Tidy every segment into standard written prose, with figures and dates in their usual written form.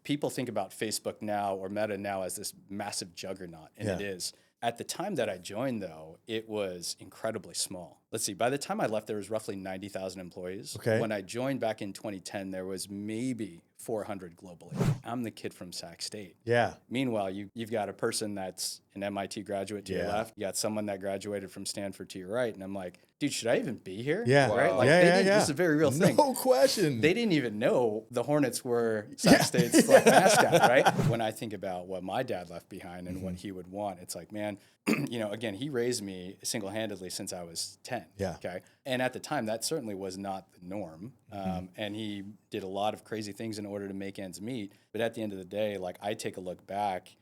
people think about Facebook now or Meta now as this massive juggernaut, and it is. At the time that I joined, though, it was incredibly small. Let's see, by the time I left, there was roughly 90,000 employees. Okay. When I joined back in 2010, there was maybe 400 globally. I'm the kid from Sac State. Yeah. Meanwhile, you've got a person that's an MIT graduate to your left. You got someone that graduated from Stanford to your right. And I'm like, dude, should I even be here? Yeah. Right? Wow. Like, this is a very real thing. No question. They didn't even know the Hornets were Sac State's like mascot, right? When I think about what my dad left behind and what he would want, it's like, man, again, he raised me single-handedly since I was 10. Yeah. Okay. And at the time, that certainly was not the norm. And he did a lot of crazy things in order to make ends meet. But at the end of the day, like, I take a look back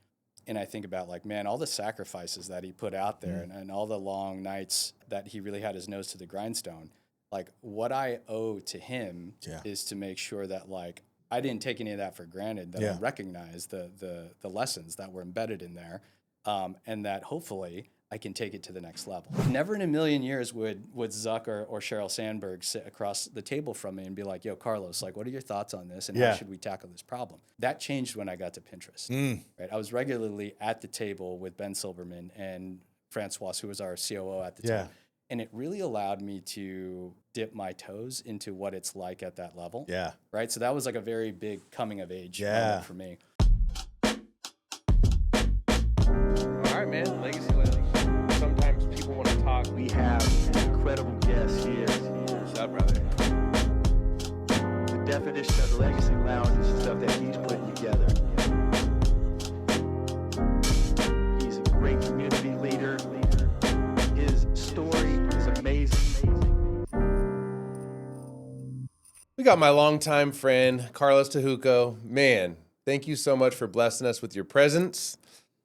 and I think about, like, man, all the sacrifices that he put out there and all the long nights that he really had his nose to the grindstone. Like, what I owe to him is to make sure that, like, I didn't take any of that for granted, that I recognized the lessons that were embedded in there, and that hopefully I can take it to the next level. Never in a million years would Zuck or Sheryl Sandberg sit across the table from me and be like, yo, Carlos, like, what are your thoughts on this, and how should we tackle this problem? That changed when I got to Pinterest. Right? I was regularly at the table with Ben Silberman and Francois, who was our COO at the time. And it really allowed me to dip my toes into what it's like at that level. Yeah. Right? So that was like a very big coming of age moment for me. All right, man. Legacy Lounge. Sometimes people want to talk. We have an incredible guest here. What's up, brother? The definition of the Legacy Lounge is stuff that he's putting together. He's a great community leader. His story is amazing. We got my longtime friend, Carlos Tejuco. Man, thank you so much for blessing us with your presence.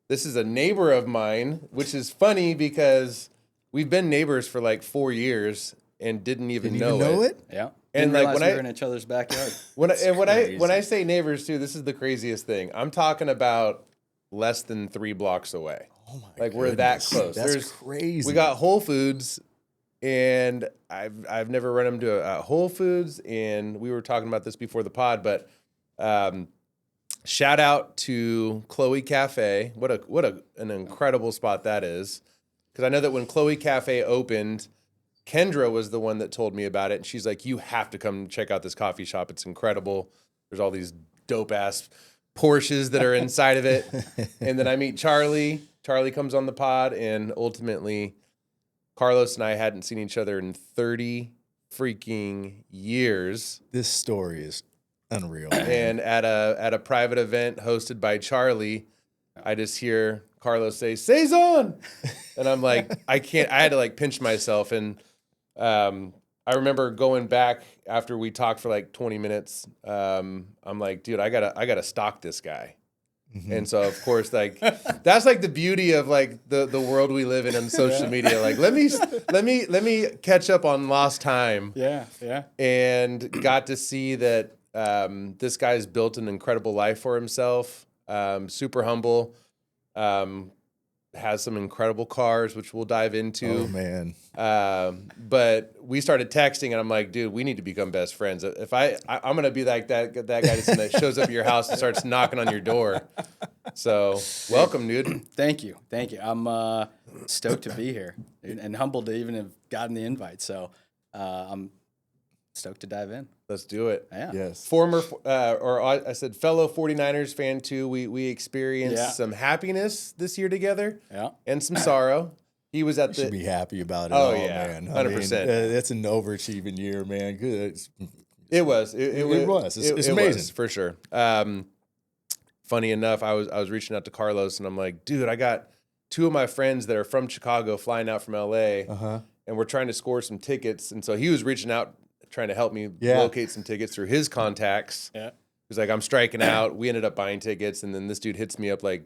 This is a neighbor of mine, which is funny because we've been neighbors for like 4 years and didn't even know it. Yeah. And Didn't like realize we were in each other's backyard. when I say neighbors too, this is the craziest thing. I'm talking about less than 3 blocks away. Oh my Like, we're that close. That's crazy. We got Whole Foods, and I've never run into a Whole Foods, and we were talking about this before the pod, but shout out to Chloe Cafe. What an incredible spot that is. Because I know that when Chloe Cafe opened, Kendra was the one that told me about it, and she's like, you have to come check out this coffee shop. It's incredible. There's all these dope-ass Porsches that are inside of it. And then I meet Charlie. Charlie comes on the pod, and ultimately, Carlos and I hadn't seen each other in 30 freaking years. This story is unreal. And at a private event hosted by Charlie, I just hear Carlos say, "Saison!" And I'm like, I had to like pinch myself. And I remember going back after we talked for like 20 minutes. I'm like, dude, I gotta stalk this guy. And so, of course, like, that's like the beauty of like the world we live in on social media. Like, let me catch up on lost time. Yeah, yeah. And got to see that this guy's built an incredible life for himself. Super humble. Has some incredible cars, which we'll dive into. Oh man. But we started texting, and I'm like, dude, we need to become best friends. If I'm gonna be like that guy that shows up at your house and starts knocking on your door. So welcome, dude. Thank you. I'm stoked to be here and humbled to even have gotten the invite. So I'm stoked to dive in. Let's do it. Yeah. Yes. Fellow 49ers fan too. We experienced some happiness this year together. Yeah. And some sorrow. He was at You the. should be happy about it. Oh, all, yeah. man. 100%. That's an overachieving year, man. Good. It was. It was. It's amazing. Was, for sure. Funny enough, I was reaching out to Carlos, and I'm like, dude, I got 2 of my friends that are from Chicago flying out from LA, and we're trying to score some tickets. And so he was reaching out, trying to help me locate some tickets through his contacts. Yeah. He's like, I'm striking out. We ended up buying tickets, and then this dude hits me up like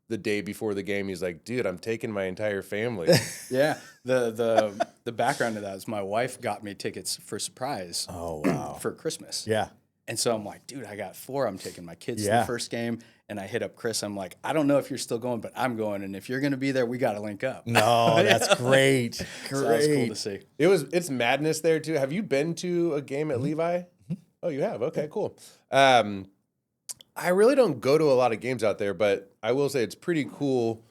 the day before the game. He's like, dude, I'm taking my entire family. Yeah. The background to that is my wife got me tickets for surprise. Oh wow. For Christmas. Yeah. And so I'm like, dude, I got 4. I'm taking my kids to the first game. And I hit up Chris. I'm like, I don't know if you're still going, but I'm going. And if you're going to be there, we got to link up. No, that's great. So that was cool to see. It's madness there too. Have you been to a game at Levi? Oh, you have? Okay, cool. I I really don't go to a lot of games out there, but I will say it's pretty cool.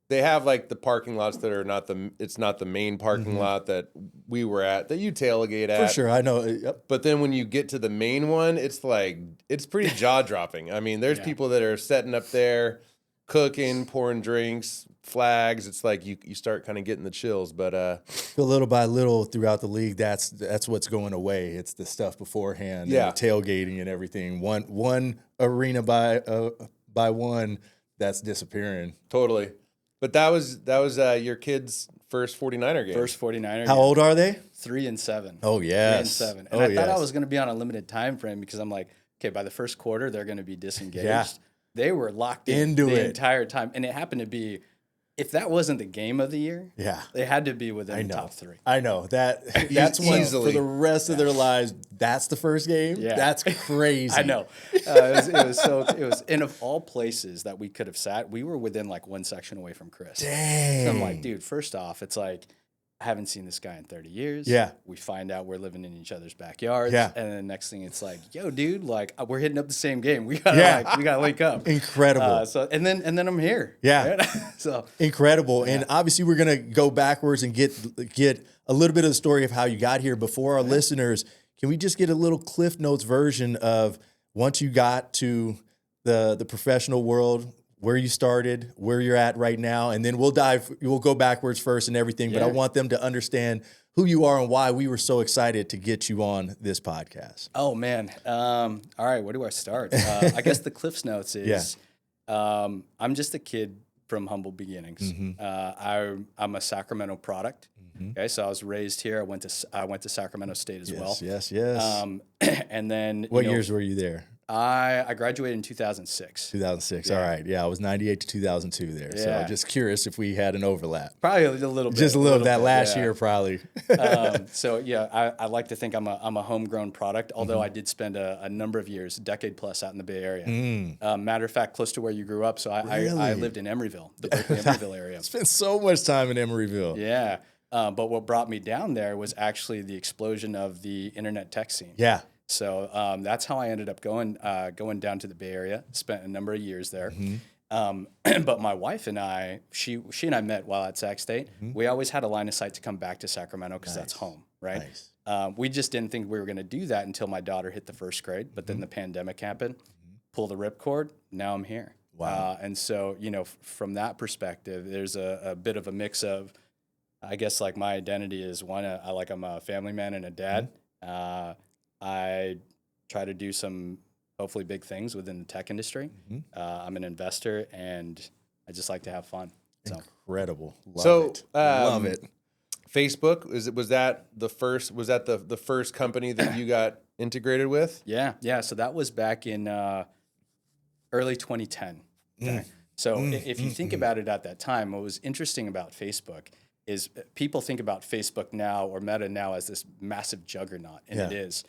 They have like the parking lots that are not the main parking lot that we were at, that you tailgate at. For sure, I know. Yep. But then when you get to the main one, it's pretty jaw dropping. I mean, there's people that are setting up there, cooking, pouring drinks, flags. It's like you start kind of getting the chills. But little by little throughout the league, that's what's going away. It's the stuff beforehand, Yeah. and the tailgating and everything. One arena by one that's disappearing. totally. But that was your kid's first 49er game. First 49er. How old are they? 3 and 7. Oh yes, 3 and 7. Oh, And I thought I yes. was going to be on a limited time frame because I'm like, okay, by the first quarter they're going to be disengaged. Yeah. They were locked in Into the it. entire time, and it happened to be, if that wasn't the game of the year, Yeah. they had to be within I the know. top 3. I know that's one Easily. for the rest of their lives. That's the first game. Yeah. That's crazy. I know. It was, and of all places that we could have sat, we were within like one section away from Chris. Dang. So I'm like, dude, first off, it's like, I haven't seen this guy in 30 years. Yeah. We find out we're living in each other's backyards. Yeah. And then the next thing, it's like, yo, dude, like we're hitting up the same game. We gotta link up. Incredible. So and then I'm here. Yeah. Right? So Incredible. And obviously we're going to go backwards and get a little bit of the story of how you got here. Before our listeners, can we just get a little Cliff Notes version of once you got to the professional world, where you started, where you're at right now, and then we'll go backwards first and everything. But I Yeah. want them to understand who you are and why we were so excited to get you on this podcast. oh man. All right, where do I start? I guess the Cliff's Notes is I'm just a kid from humble beginnings. I'm a Sacramento product. Okay, so I was raised here. I went to Sacramento State as well. Yes. And then What years were you there? I graduated in 2006. 2006. All right. Yeah, I was 98 to 2002 there. So Yeah. just curious if we had an overlap. Probably a little bit. Just a little of that bit, last yeah. year, probably. So yeah, I like to think I'm a homegrown product. Although I did spend a number of years, a decade plus, out in the Bay Area. Matter of fact, close to where you grew up. So I Really? lived in Emeryville, the Berkeley Emeryville area. Spent so much time in Emeryville. Yeah, but what brought me down there was actually the explosion of the internet tech scene. Yeah. So that's how I ended up going down to the Bay Area. Spent a number of years there. But my wife and I, she and I met while at Sac State. We always had a line of sight to come back to Sacramento because that's home, right? Nice. We just didn't think we were going to do that until my daughter hit the first grade. But then the pandemic happened. Pull the ripcord. Now I'm here. Wow. And so from that perspective, there's a bit of a mix of, I guess, like my identity is one. I'm a family man and a dad. I try to do some hopefully big things within the tech industry. I'm an investor, and I just like to have fun. So Incredible. So, Love it. Facebook, was that the first company that you got integrated with? yeah. So that was back in early 2010. Okay? So if you think about it at that time, what was interesting about Facebook is people think about Facebook now or Meta now as this massive juggernaut, and it is.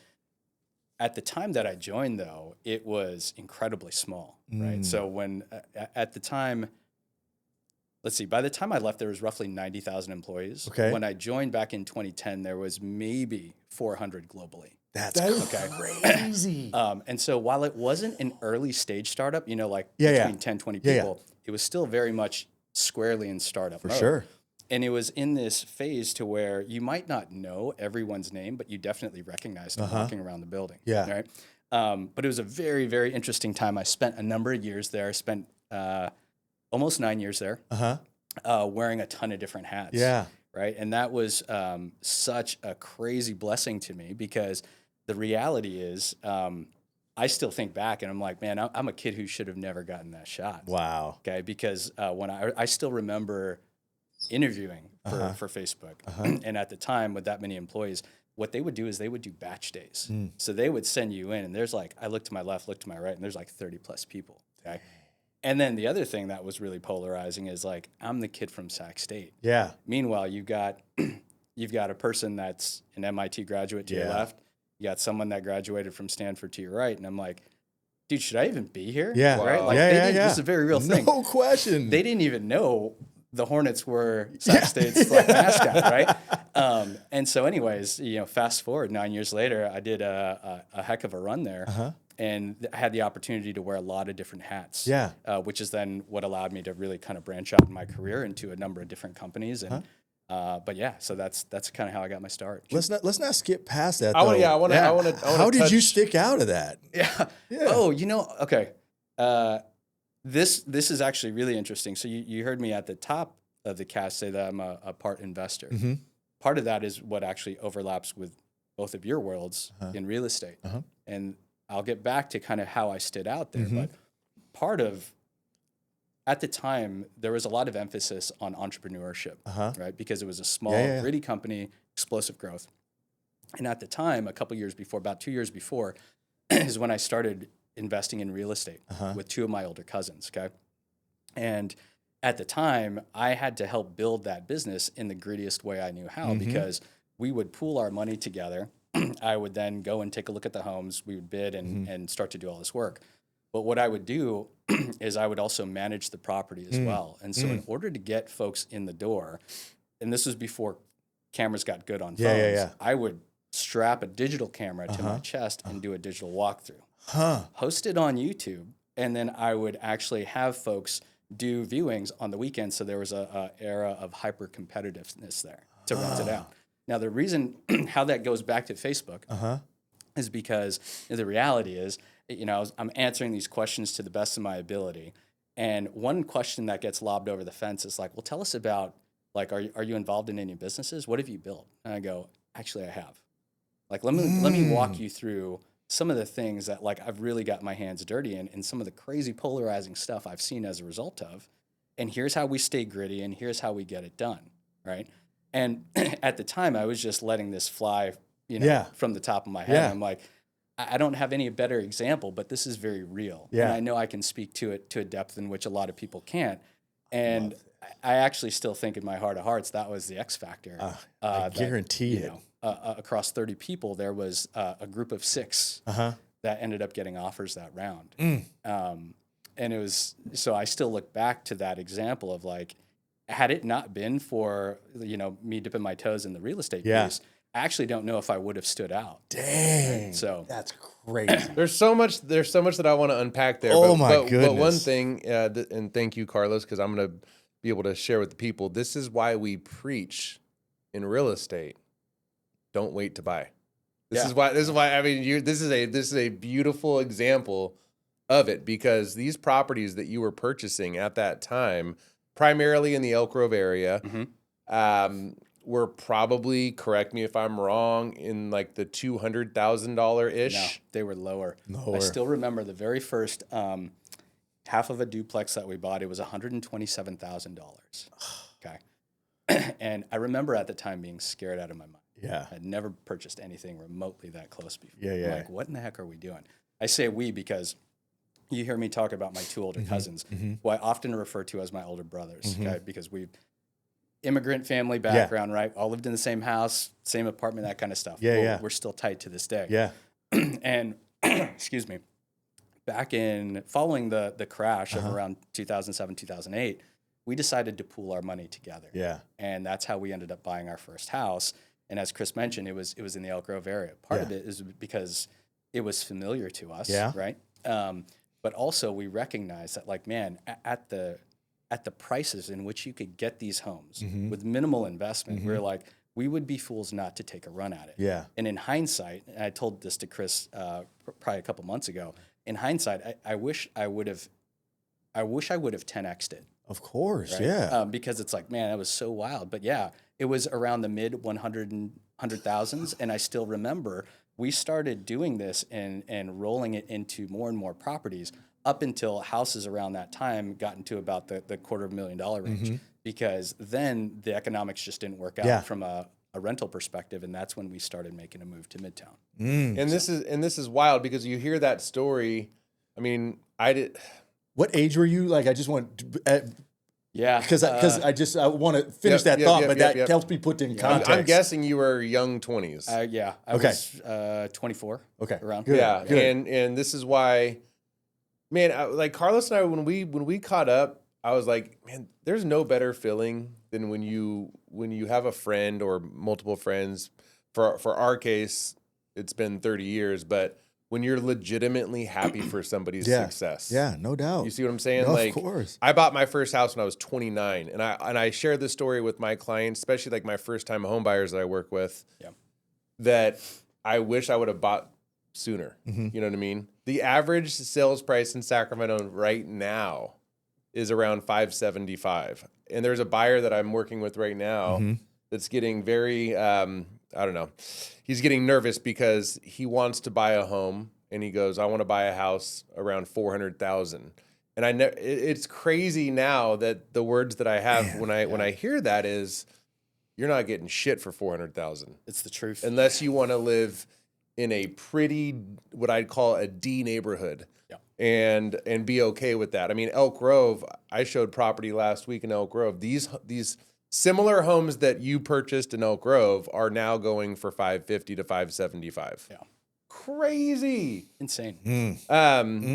At the time that I joined, though, it was incredibly small, right? So when at the time, let's see, by the time I left, there was roughly 90,000 employees. Okay. When I joined back in 2010, there was maybe 400 globally. That's crazy. And so while it wasn't an early stage startup, like Yeah. between 10, 20 Yeah, people, it was still very much squarely in startup For mode. sure. And it was in this phase to where you might not know everyone's name, but you definitely recognize them walking around the building. Yeah. Right. But it was a very, very interesting time. I spent a number of years there. I spent almost 9 years there, wearing a ton of different hats. Yeah. Right. And that was such a crazy blessing to me because the reality is I still think back and I'm like, man, I'm a kid who should have never gotten that shot. Wow. Okay. Because when I still remember interviewing for Facebook. And at the time with that many employees, what they would do is they would do batch days. So they would send you in and there's I look to my left, look to my right, and there's 30 plus people. Okay. And then the other thing that was really polarizing is I'm the kid from Sac State. Yeah. Meanwhile, you've got a person that's an MIT graduate to your left. You got someone that graduated from Stanford to your right. And I'm like, dude, should I even be here? Yeah. Right? Wow. This is a very real thing. No question. They didn't even know the Hornets were Sac State's mascot, right? And so anyways, fast forward 9 years later, I did a heck of a run there. I had the opportunity to wear a lot of different hats. Yeah. Which is then what allowed me to really kind of branch out in my career into a number of different companies. And but yeah, so that's kind of how I got my start. Let's not skip past that. I though. want to. How did you stick out of that? Yeah. Oh, okay. This is actually really interesting. So you heard me at the top of the cast say that I'm a part investor. Mm-hmm. Part of that is what actually overlaps with both of your worlds in real estate. And I'll get back to kind of how I stood out there. But part of, at the time, there was a lot of emphasis on entrepreneurship, right? Because it was a small, gritty company, explosive growth. And at the time, a couple years before, about 2 years before, is when I started investing in real estate with two of my older cousins, okay? And at the time, I had to help build that business in the grittiest way I knew how because we would pool our money together. I would then go and take a look at the homes. We would bid and start to do all this work. But what I would do is I would also manage the property as well. And so in order to get folks in the door, and this was before cameras got good on phones, I would strap a digital camera to my chest and do a digital walkthrough. Host it on YouTube, and then I would actually have folks do viewings on the weekend. So there was a era of hyper competitiveness there to rent it out. Now the reason how that goes back to Facebook is because the reality is, I'm answering these questions to the best of my ability, and one question that gets lobbed over the fence is like, well, tell us about like, are you involved in any businesses? What have you built? And I go, actually, I have. Like, let me walk you through some of the things that like I've really got my hands dirty in and some of the crazy polarizing stuff I've seen as a result of. And here's how we stay gritty and here's how we get it done, right? And at the time I was just letting this fly, from the top of my head. Yeah. I'm like, I don't have any better example, but this is very real. Yeah. And I know I can speak to it to a depth in which a lot of people can't. And I actually still think in my heart of hearts, that was the X factor. I guarantee it. Across 30 people, there was a group of 6 that ended up getting offers that round. And it was, so I still look back to that example of like, had it not been for, me dipping my toes in the real estate piece, I actually don't know if I would have stood out. Dang. So that's crazy. There's so much that I want to unpack there. Oh, but goodness. But one thing, and thank you, Carlos, because I'm going to be able to share with the people. This is why we preach in real estate. Don't wait to buy. This is why. I mean, this is a beautiful example of it, because these properties that you were purchasing at that time, primarily in the Elk Grove area, were probably, correct me if I'm wrong, in like the $200,000 ish. No, they were lower. I still remember the very first half of a duplex that we bought. It was $127,000. Okay, and I remember at the time being scared out of my mind. Yeah. I'd never purchased anything remotely that close before. Yeah. I'm like, what in the heck are we doing? I say we because you hear me talk about my two older cousins, who I often refer to as my older brothers, okay? Because we immigrant family background, right? All lived in the same house, same apartment, that kind of stuff. We're still tight to this day. Yeah. And excuse me, back in following the crash of around 2007, 2008, we decided to pool our money together. Yeah. And that's how we ended up buying our first house. And as Chris mentioned, it was in the Elk Grove area. Part of it is because it was familiar to us, right? But also we recognized that, like, man, at the prices in which you could get these homes with minimal investment, we were like, we would be fools not to take a run at it. Yeah. And in hindsight, and I told this to Chris probably a couple months ago. In hindsight, I wish I would have 10x'd it. Of course, Right? yeah. Because it's like, man, that was so wild. But yeah, it was around the mid 100,000s, and I still remember we started doing this and rolling it into more and more properties up until houses around that time got into about the $250,000 range, because then the economics just didn't work out from a rental perspective, and that's when we started making a move to Midtown. And this is wild, because you hear that story. I mean, I did. What age were you? Like, I just want, because I want to finish that thought, but that helps me put in context. I'm guessing you were young 20s. I was 24. Okay, around. Good. Yeah, Good. and this is why, man. Like Carlos and I, when we caught up, I was like, man, there's no better feeling than when you have a friend or multiple friends. For our case, it's been 30 years, but when you're legitimately happy for somebody's success. Yeah, no doubt. You see what I'm saying? No, Like, of course. I bought my first house when I was 29, and I share this story with my clients, especially like my first time home buyers that I work with. Yeah. That I wish I would have bought sooner. Mm-hmm. You know what I mean? The average sales price in Sacramento right now is around $575, and there's a buyer that I'm working with right now that's getting very I don't know. He's getting nervous because he wants to buy a home, and he goes, "I want to buy a house around 400,000." And it's crazy now that the words that I have when I hear that is, you're not getting shit for 400,000. It's the truth. Unless you want to live in a pretty, what I'd call a D neighborhood. Yeah. And be okay with that. I mean, Elk Grove, I showed property last week in Elk Grove. These similar homes that you purchased in Elk Grove are now going for $550 to $575. Yeah. Crazy. Insane.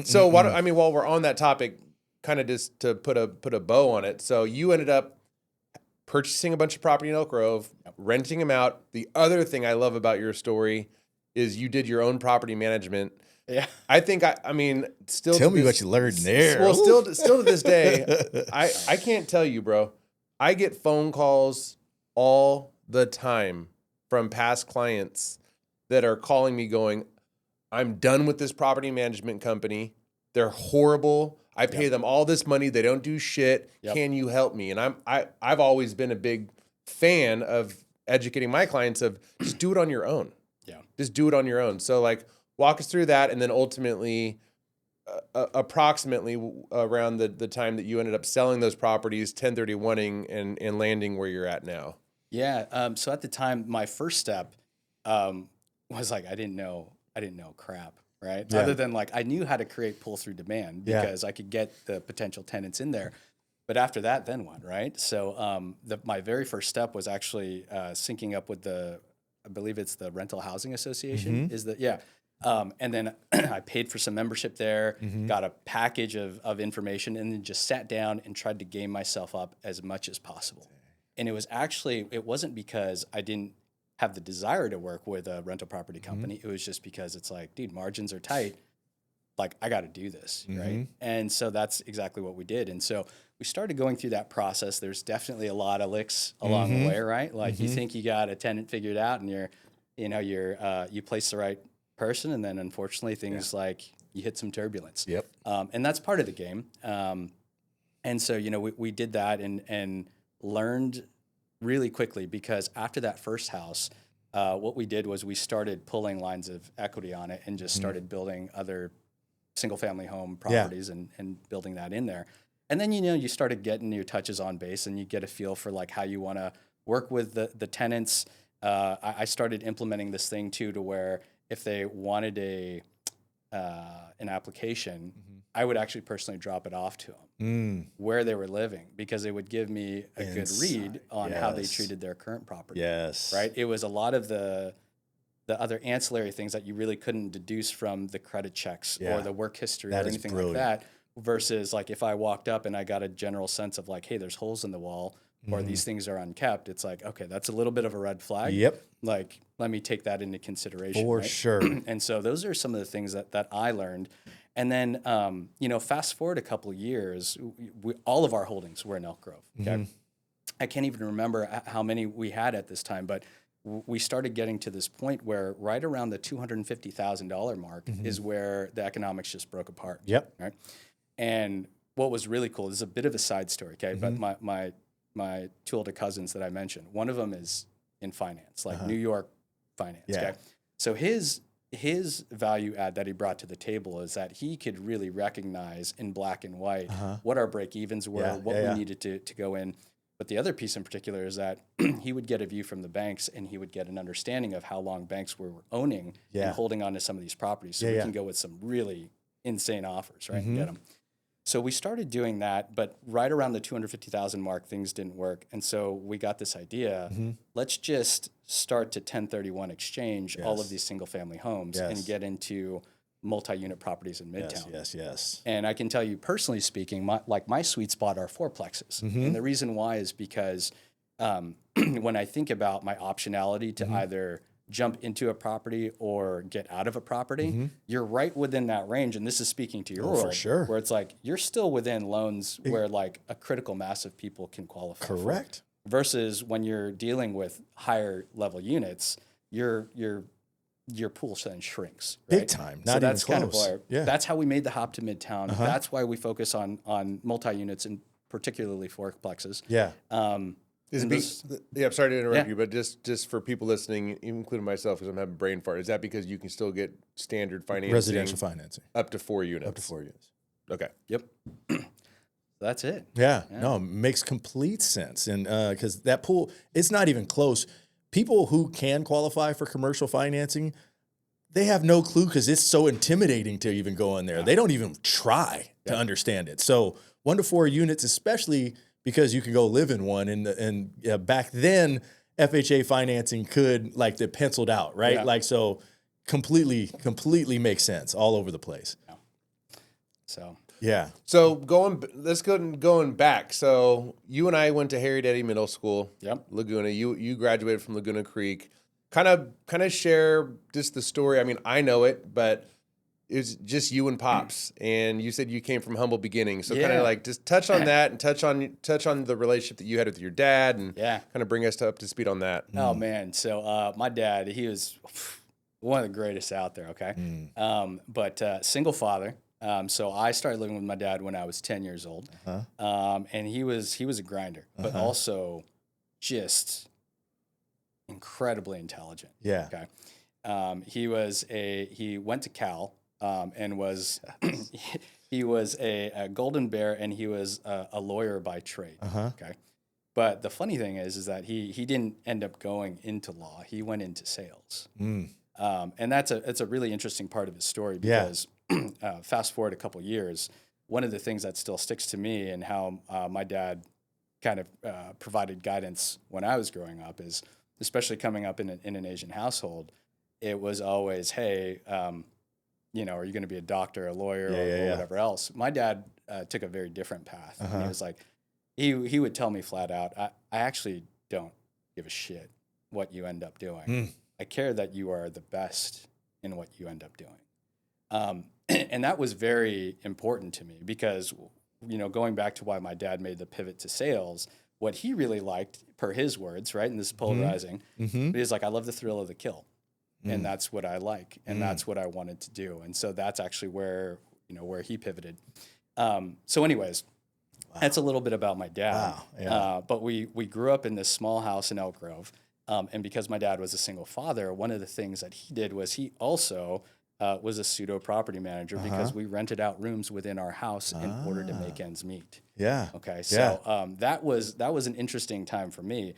So while we're on that topic, kind of just to put a bow on it. So you ended up purchasing a bunch of property in Elk Grove, renting them out. The other thing I love about your story is you did your own property management. Yeah. I think I mean still tell me what you learned there. Well, still to this day, I can't tell you, bro. I get phone calls all the time from past clients that are calling me going, "I'm done with this property management company. They're horrible. I pay them all this money. They don't do shit. Yep. Can you help me?" And I've always been a big fan of educating my clients of just do it on your own. Yeah. Just do it on your own. So like walk us through that, and then ultimately approximately around the time that you ended up selling those properties, 1031ing and landing where you're at now. Yeah. So at the time, my first step was like, I didn't know crap, right? Yeah. Other than like, I knew how to create pull through demand because I could get the potential tenants in there. But after that, then what, right? So my very first step was actually syncing up with I believe it's the Rental Housing Association. And then I paid for some membership there, got a package of information, and then just sat down and tried to game myself up as much as possible. And it wasn't because I didn't have the desire to work with a rental property company. It was just because it's like, dude, margins are tight. Like, I got to do this, right? And so that's exactly what we did. And so we started going through that process. There's definitely a lot of licks along the way, right? Like you think you got a tenant figured out, and you place the right person, and then unfortunately things like you hit some turbulence. Yep. And that's part of the game. And so, we did that and learned really quickly, because after that first house, what we did was we started pulling lines of equity on it and just started building other single family home properties and building that in there. And then, you started getting your touches on base, and you get a feel for like how you want to work with the tenants. I started implementing this thing too, to where if they wanted an application, I would actually personally drop it off to them where they were living, because it would give me a good read on how they treated their current property. Yes. Right. It was a lot of the other ancillary things that you really couldn't deduce from the credit checks or the work history or anything like that. Versus like if I walked up and I got a general sense of like, hey, there's holes in the wall, or these things are unkept, it's like, okay, that's a little bit of a red flag. Yep. Like, let me take that into consideration. For right? sure. And so those are some of the things that I learned. And then, fast forward a couple of years, all of our holdings were in Elk Grove. Okay. I can't even remember how many we had at this time, but we started getting to this point where right around the $250,000 mark is where the economics just broke apart. Yep. Right. And what was really cool, this is a bit of a side story, okay? But my two older cousins that I mentioned, one of them is in finance, like New York finance. Yeah. Okay. So his value add that he brought to the table is that he could really recognize in black and white what our break evens were, what we needed to go in. But the other piece in particular is that he would get a view from the banks, and he would get an understanding of how long banks were owning and holding on to some of these properties. So we can go with some really insane offers, right? And get them. So we started doing that, but right around the 250,000 mark, things didn't work. And so we got this idea, let's just start to 1031 exchange all of these single family homes and get into multi-unit properties in Midtown. Yes. And I can tell you, personally speaking, my sweet spot are fourplexes. And the reason why is because when I think about my optionality to either jump into a property or get out of a property, you're right within that range. And this is speaking to your for world, sure. where it's like you're still within loans where like a critical mass of people can qualify. Correct. For. Versus when you're dealing with higher level units, your pool then shrinks. Right? Big time. So Not that's even kind of close. why Yeah. that's how we made the hop to Midtown. That's why we focus on multi units and particularly fourplexes. Yeah. Is And it those- yeah, I'm sorry to interrupt Yeah. you, but just for people listening, including myself, because I'm having brain fart, is that because you can still get standard financing Residential financing. up to 4 units? Up to 4 units. Okay. Yep. That's it. Yeah, no, makes complete sense. And because that pool, it's not even close. People who can qualify for commercial financing, they have no clue because it's so intimidating to even go in there. They don't even try to understand it. So 1 to 4 units, especially because you can go live in one. And back then, FHA financing could like the penciled out, right? Yeah. Like so, completely makes sense all over the place. So Yeah. So going back. So you and I went to Harry Eddy Middle School. Yep. Laguna. You graduated from Laguna Creek. Kind of share just the story. I mean, I know it, but it's just you and Pops. And you said you came from humble beginnings. So kind Yeah. of like just touch on that and touch on the relationship that you had with your dad and Yeah. kind of bring us up to speed on that. Oh man, so my dad, he was one of the greatest out there. Okay, but single father. So I started living with my dad when I was 10 years old, and he was a grinder, but also just incredibly intelligent. Yeah. Okay, he went to Cal and was he was a Golden Bear, and he was a lawyer by trade. Okay. But the funny thing is that he didn't end up going into law. He went into sales. And it's a really interesting part of his story because fast forward a couple of years, one of the things that still sticks to me and how my dad kind of provided guidance when I was growing up is, especially coming up in an Asian household, it was always, hey, are you going to be a doctor, a lawyer, or whatever else? My dad took a very different path. And he was like, he would tell me flat out, I actually don't give a shit what you end up doing. I care that you are the best in what you end up doing. And that was very important to me because, going back to why my dad made the pivot to sales, what he really liked, per his words, right, and this is polarizing, but he's like, I love the thrill of the kill. And that's what I like. And that's what I wanted to do. And so that's actually where he pivoted. So anyways, that's a little bit about my dad. Wow. Yeah. But we grew up in this small house in Elk Grove. And because my dad was a single father, one of the things that he did was he also was a pseudo property manager because we rented out rooms within our house in order to make ends meet. Yeah. Okay. So that was an interesting time for me.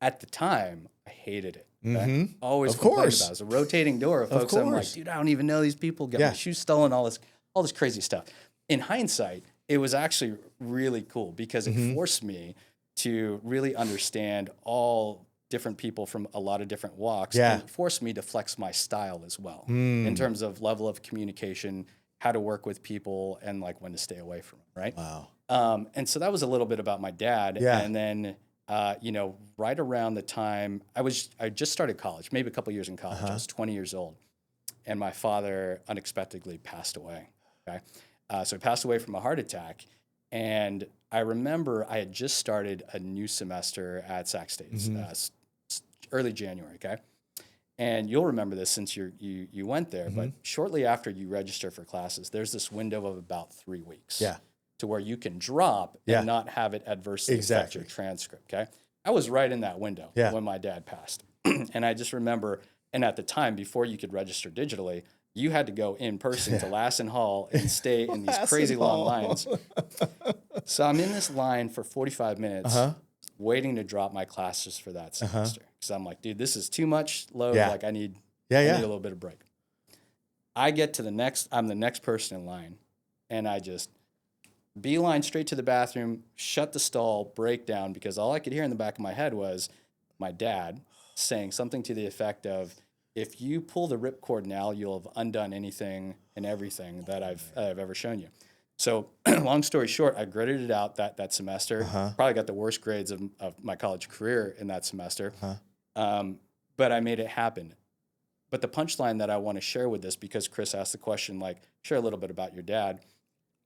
At the time, I hated it. Okay? Always Of complained course. about it. It was a rotating door of folks. I'm like, course. dude, I don't even know these people. Got my shoes stolen, all this crazy stuff. In hindsight, it was actually really cool because it forced me to really understand all different people from a lot of different walks and forced me to flex my style as well in terms of level of communication, how to work with people, and like when to stay away from them, right? Wow. And so that was a little bit about my dad. Yeah. And then, right around the time I just started college, maybe a couple years in college, I was 20 years old, and my father unexpectedly passed away. Okay. So he passed away from a heart attack. And I remember I had just started a new semester at Sac State, early January, okay? And you'll remember this since you went there, but shortly after you register for classes, there's this window of about 3 weeks to where you can drop and not have it adversely affect your transcript, okay? I was right in that window when my dad passed. And I just remember, and at the time, before you could register digitally, you had to go in person to Lassen Hall and stay in these crazy long lines. So I'm in this line for 45 minutes waiting to drop my classes for that semester. Because I'm like, dude, this is too much load. Like I need a little bit of break. I get to I'm the next person in line. And I just beeline straight to the bathroom, shut the stall, break down, because all I could hear in the back of my head was my dad saying something to the effect of, if you pull the ripcord now, you'll have undone anything and everything that I've ever shown you. So long story short, I graded it out that semester. Probably got the worst grades of my college career in that semester. But I made it happen. But the punchline that I want to share with this, because Chris asked the question, like, share a little bit about your dad.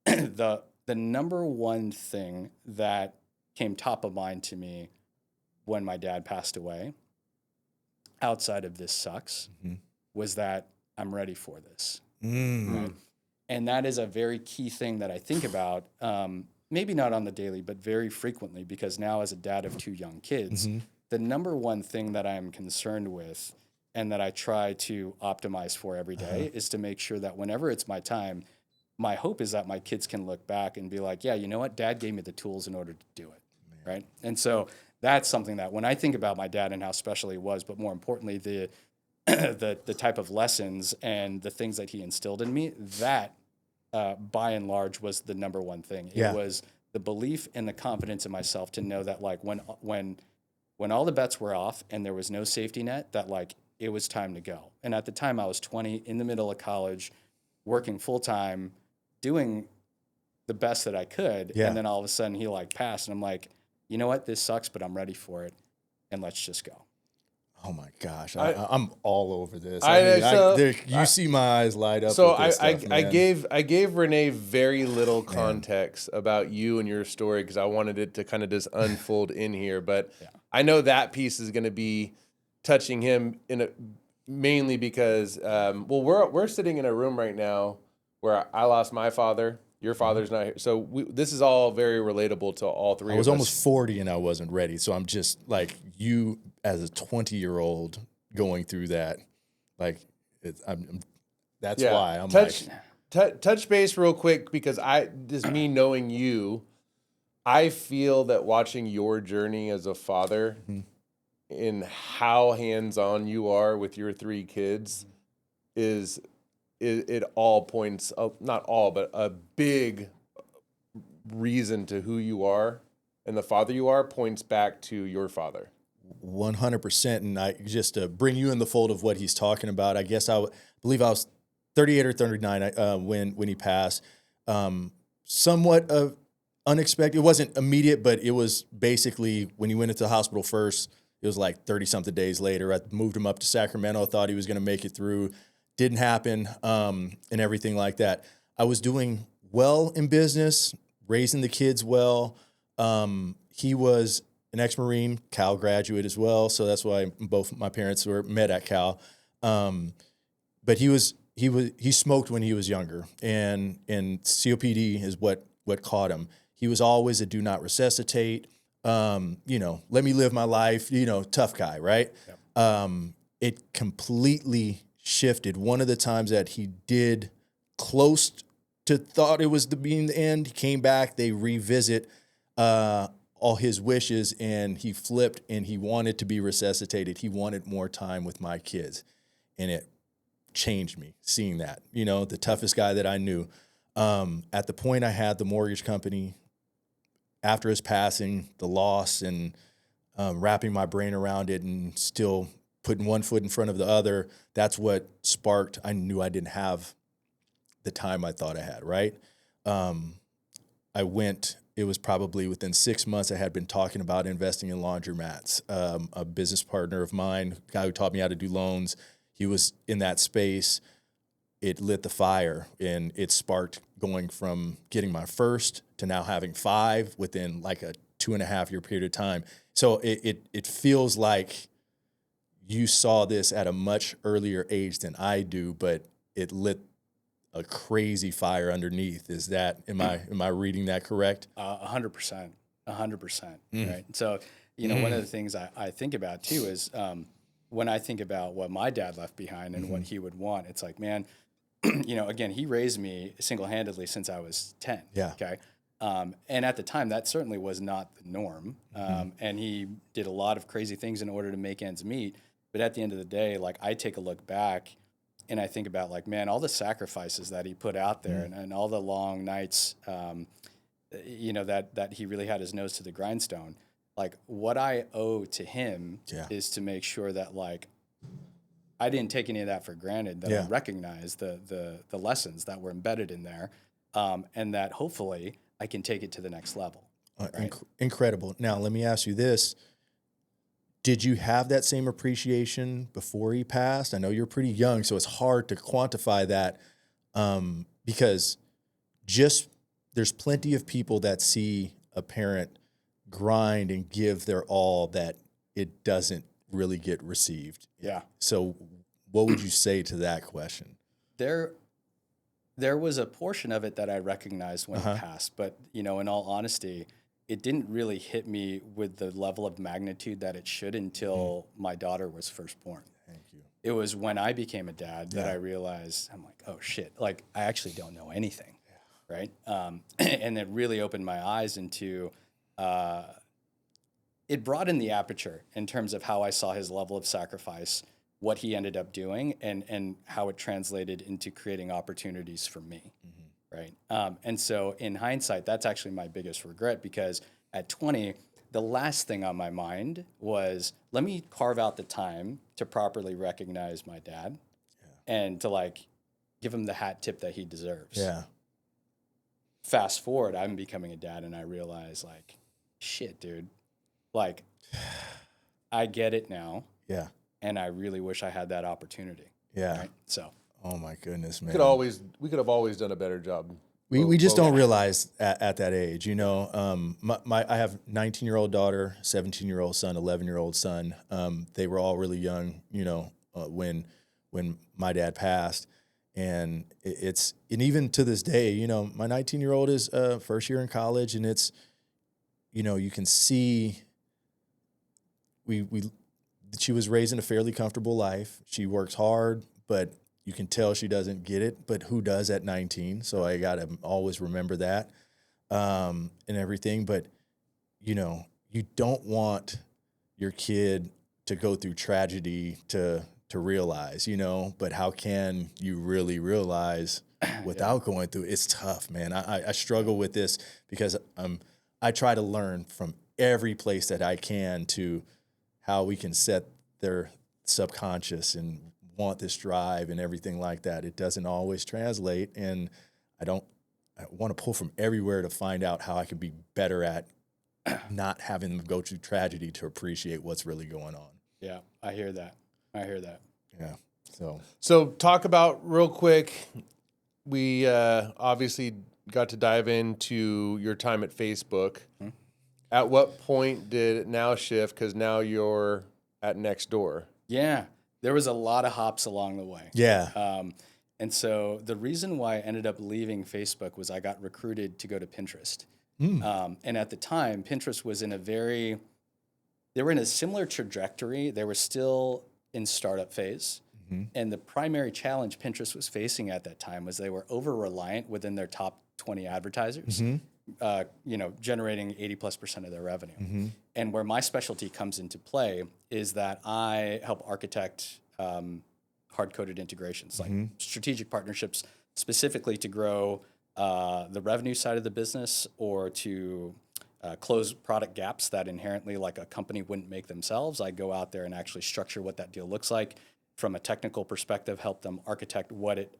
The number one thing that came top of mind to me when my dad passed away, outside of this sucks, was that I'm ready for this. Right? And that is a very key thing that I think about, maybe not on the daily, but very frequently, because now as a dad of 2 young kids, the number one thing that I'm concerned with and that I try to optimize for every day is to make sure that whenever it's my time, my hope is that my kids can look back and be like, yeah, you know what? Dad gave me the tools in order to do it. Right. And so that's something that when I think about my dad and how special he was, but more importantly, the type of lessons and the things that he instilled in me, that by and large was the number one thing. It was the belief and the confidence in myself to know that like when all the bets were off and there was no safety net, that like it was time to go. And at the time I was 20, in the middle of college, working full time, doing the best that I could. Yeah. And then all of a sudden he like passed, and I'm like, you know what? This sucks, but I'm ready for it. And let's just go. Oh my gosh, I'm all over this. You see my eyes light up. So with this stuff, man. I gave Rene very little context about you and your story because I wanted it to kind of just unfold in here. But I know that piece is going to be touching him mainly because we're sitting in a room right now where I lost my father. Your father's not here. So this is all very relatable to all three of us. I was almost 40 and I wasn't ready. So I'm just like you as a 20-year-old going through that. Like, that's why I'm touch base real quick because just me knowing you, I feel that watching your journey as a father in how hands-on you are with your 3 kids it all points, not all, but a big reason to who you are and the father you are points back to your father. 100%. And just to bring you in the fold of what he's talking about, I guess I believe I was 38 or 39 when he passed. Somewhat unexpected. It wasn't immediate, but it was basically when he went into the hospital first, it was like 30-something days later. I moved him up to Sacramento, thought he was going to make it through. Didn't happen, and everything like that. I was doing well in business, raising the kids well. He was an ex-Marine, Cal graduate as well, so that's why both my parents were met at Cal. But he smoked when he was younger, and COPD is what caught him. He was always a do not resuscitate. Let me live my life. Tough guy, right? Yep. It completely shifted. One of the times that he did close to thought it was being the end, he came back, they revisit all his wishes, and he flipped and he wanted to be resuscitated. He wanted more time with my kids. And it changed me seeing that, the toughest guy that I knew. At the point I had the mortgage company, after his passing, the loss, and wrapping my brain around it and still putting one foot in front of the other, that's what sparked. I knew I didn't have the time I thought I had, right? It was probably within 6 months I had been talking about investing in laundromats. A business partner of mine, a guy who taught me how to do loans, he was in that space. It lit the fire, and it sparked going from getting my first to now having 5 within like a 2.5-year period of time. So it feels like you saw this at a much earlier age than I do, but it lit a crazy fire underneath. Am I reading that correct? 100%, right? So, one of the things I think about too is when I think about what my dad left behind and what he would want, it's like, man, again, he raised me single-handedly since I was 10. Yeah. Okay. And at the time, that certainly was not the norm. And he did a lot of crazy things in order to make ends meet. But at the end of the day, like I take a look back and I think about like, man, all the sacrifices that he put out there and all the long nights, that he really had his nose to the grindstone. Like what I owe to him is to make sure that like I didn't take any of that for granted, that I recognized the lessons that were embedded in there, and that hopefully I can take it to the next level. Right? Incredible. Now, let me ask you this. did you have that same appreciation before he passed? I know you're pretty young, so it's hard to quantify that, because just there's plenty of people that see a parent grind and give their all that it doesn't really get received. Yeah. So what would you say to that question? There was a portion of it that I recognized when it passed, but in all honesty, it didn't really hit me with the level of magnitude that it should until my daughter was first born. Thank you. It was when I became a dad that I realized, I'm like, oh shit, like I actually don't know anything, right? And it really opened my eyes into, it broadened the aperture in terms of how I saw his level of sacrifice, what he ended up doing, and how it translated into creating opportunities for me, right? And so in hindsight, that's actually my biggest regret, because at 20, the last thing on my mind was, let me carve out the time to properly recognize my dad and to like give him the hat tip that he deserves. Yeah. Fast forward, I'm becoming a dad and I realize like, shit, dude, like I get it now. Yeah. And I really wish I had that opportunity. Yeah. Right? So, oh my goodness, man. We could have always done a better job. We just don't realize at that age, I have 19-year-old daughter, 17-year-old son, 11-year-old son. They were all really young, when my dad passed, and and even to this day, my 19-year-old is first year in college, and it's, you can see she was raised in a fairly comfortable life. She works hard, but you can tell she doesn't get it, but who does at 19? So I got to always remember that, and everything. But, you don't want your kid to go through tragedy to realize, but how can you really realize without going through it? It's tough, man. I struggle with this because I try to learn from every place that I can to how we can set their subconscious and want this drive and everything like that. It doesn't always translate, and I want to pull from everywhere to find out how I could be better at not having them go through tragedy to appreciate what's really going on. yeah, I hear that. Yeah. So talk about real quick. We obviously got to dive into your time at Facebook. Mm-hmm. At what point did it now shift? Because now you're at Nextdoor. Yeah, there was a lot of hops along the way. Yeah. And so the reason why I ended up leaving Facebook was I got recruited to go to Pinterest. And at the time, Pinterest was they were in a similar trajectory. They were still in startup phase. And the primary challenge Pinterest was facing at that time was they were over-reliant within their top 20 advertisers, generating 80+% of their revenue. And where my specialty comes into play is that I help architect hard-coded integrations, like strategic partnerships, specifically to grow the revenue side of the business or to close product gaps that inherently like a company wouldn't make themselves. I go out there and actually structure what that deal looks like from a technical perspective, help them architect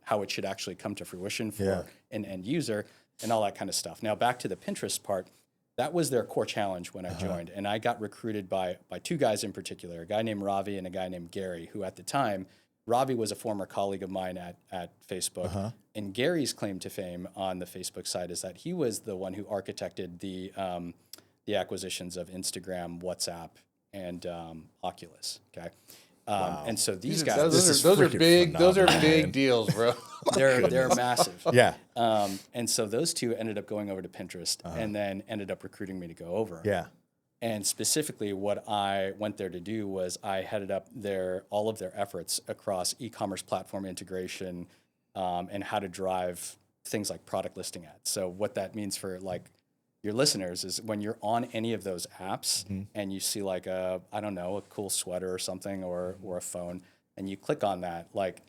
how it should actually come to fruition for an end user and all that kind of stuff. Now back to the Pinterest part, that was their core challenge when I joined. And I got recruited by two guys in particular, a guy named Ravi and a guy named Gary, who at the time, Ravi was a former colleague of mine at Facebook. And Gary's claim to fame on the Facebook side is that he was the one who architected the acquisitions of Instagram, WhatsApp, and Oculus. Okay. And so these guys, those are big deals, bro. they're massive. Yeah. And so those two ended up going over to Pinterest and then ended up recruiting me to go over. Yeah. And specifically what I went there to do was I headed up all of their efforts across e-commerce platform integration and how to drive things like product listing ads. So what that means for like your listeners is when you're on any of those apps and you see like a cool sweater or something or a phone and you click on that, like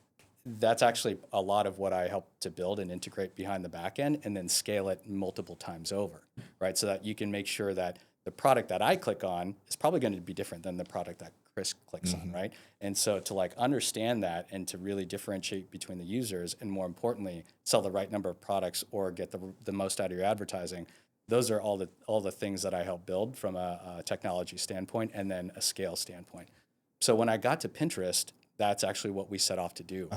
that's actually a lot of what I help to build and integrate behind the back end and then scale it multiple times over, right? So that you can make sure that the product that I click on is probably going to be different than the product that Chris clicks on, right? And so to like understand that and to really differentiate between the users and more importantly, sell the right number of products or get the most out of your advertising, those are all the things that I helped build from a technology standpoint and then a scale standpoint. So when I got to Pinterest, that's actually what we set off to do.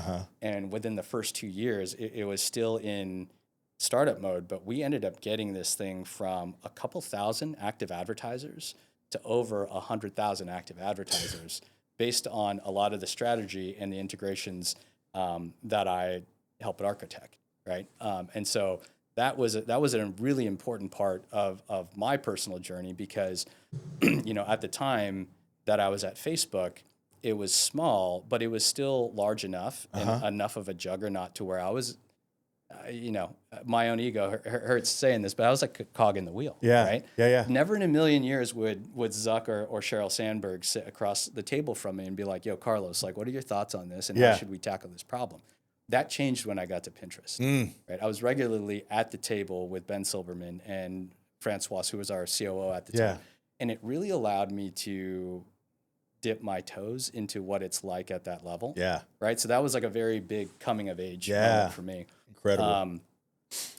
And within the first 2 years, it was still in startup mode, but we ended up getting this thing from a couple thousand active advertisers to over 100,000 active advertisers based on a lot of the strategy and the integrations that I helped architect, right? And so that was a really important part of my personal journey because, at the time that I was at Facebook, it was small, but it was still large enough and enough of a juggernaut to where I was, my own ego hurts saying this, but I was like a cog in the wheel, right? Yeah. Never in a million years would Zuck or Sheryl Sandberg sit across the table from me and be like, yo, Carlos, like, what are your thoughts on this? And how should we tackle this problem? That changed when I got to Pinterest, right? I was regularly at the table with Ben Silberman and Francois, who was our COO at the time. And it really allowed me to dip my toes into what it's like at that level. Right. So that was like a very big coming of age moment for me. Incredible.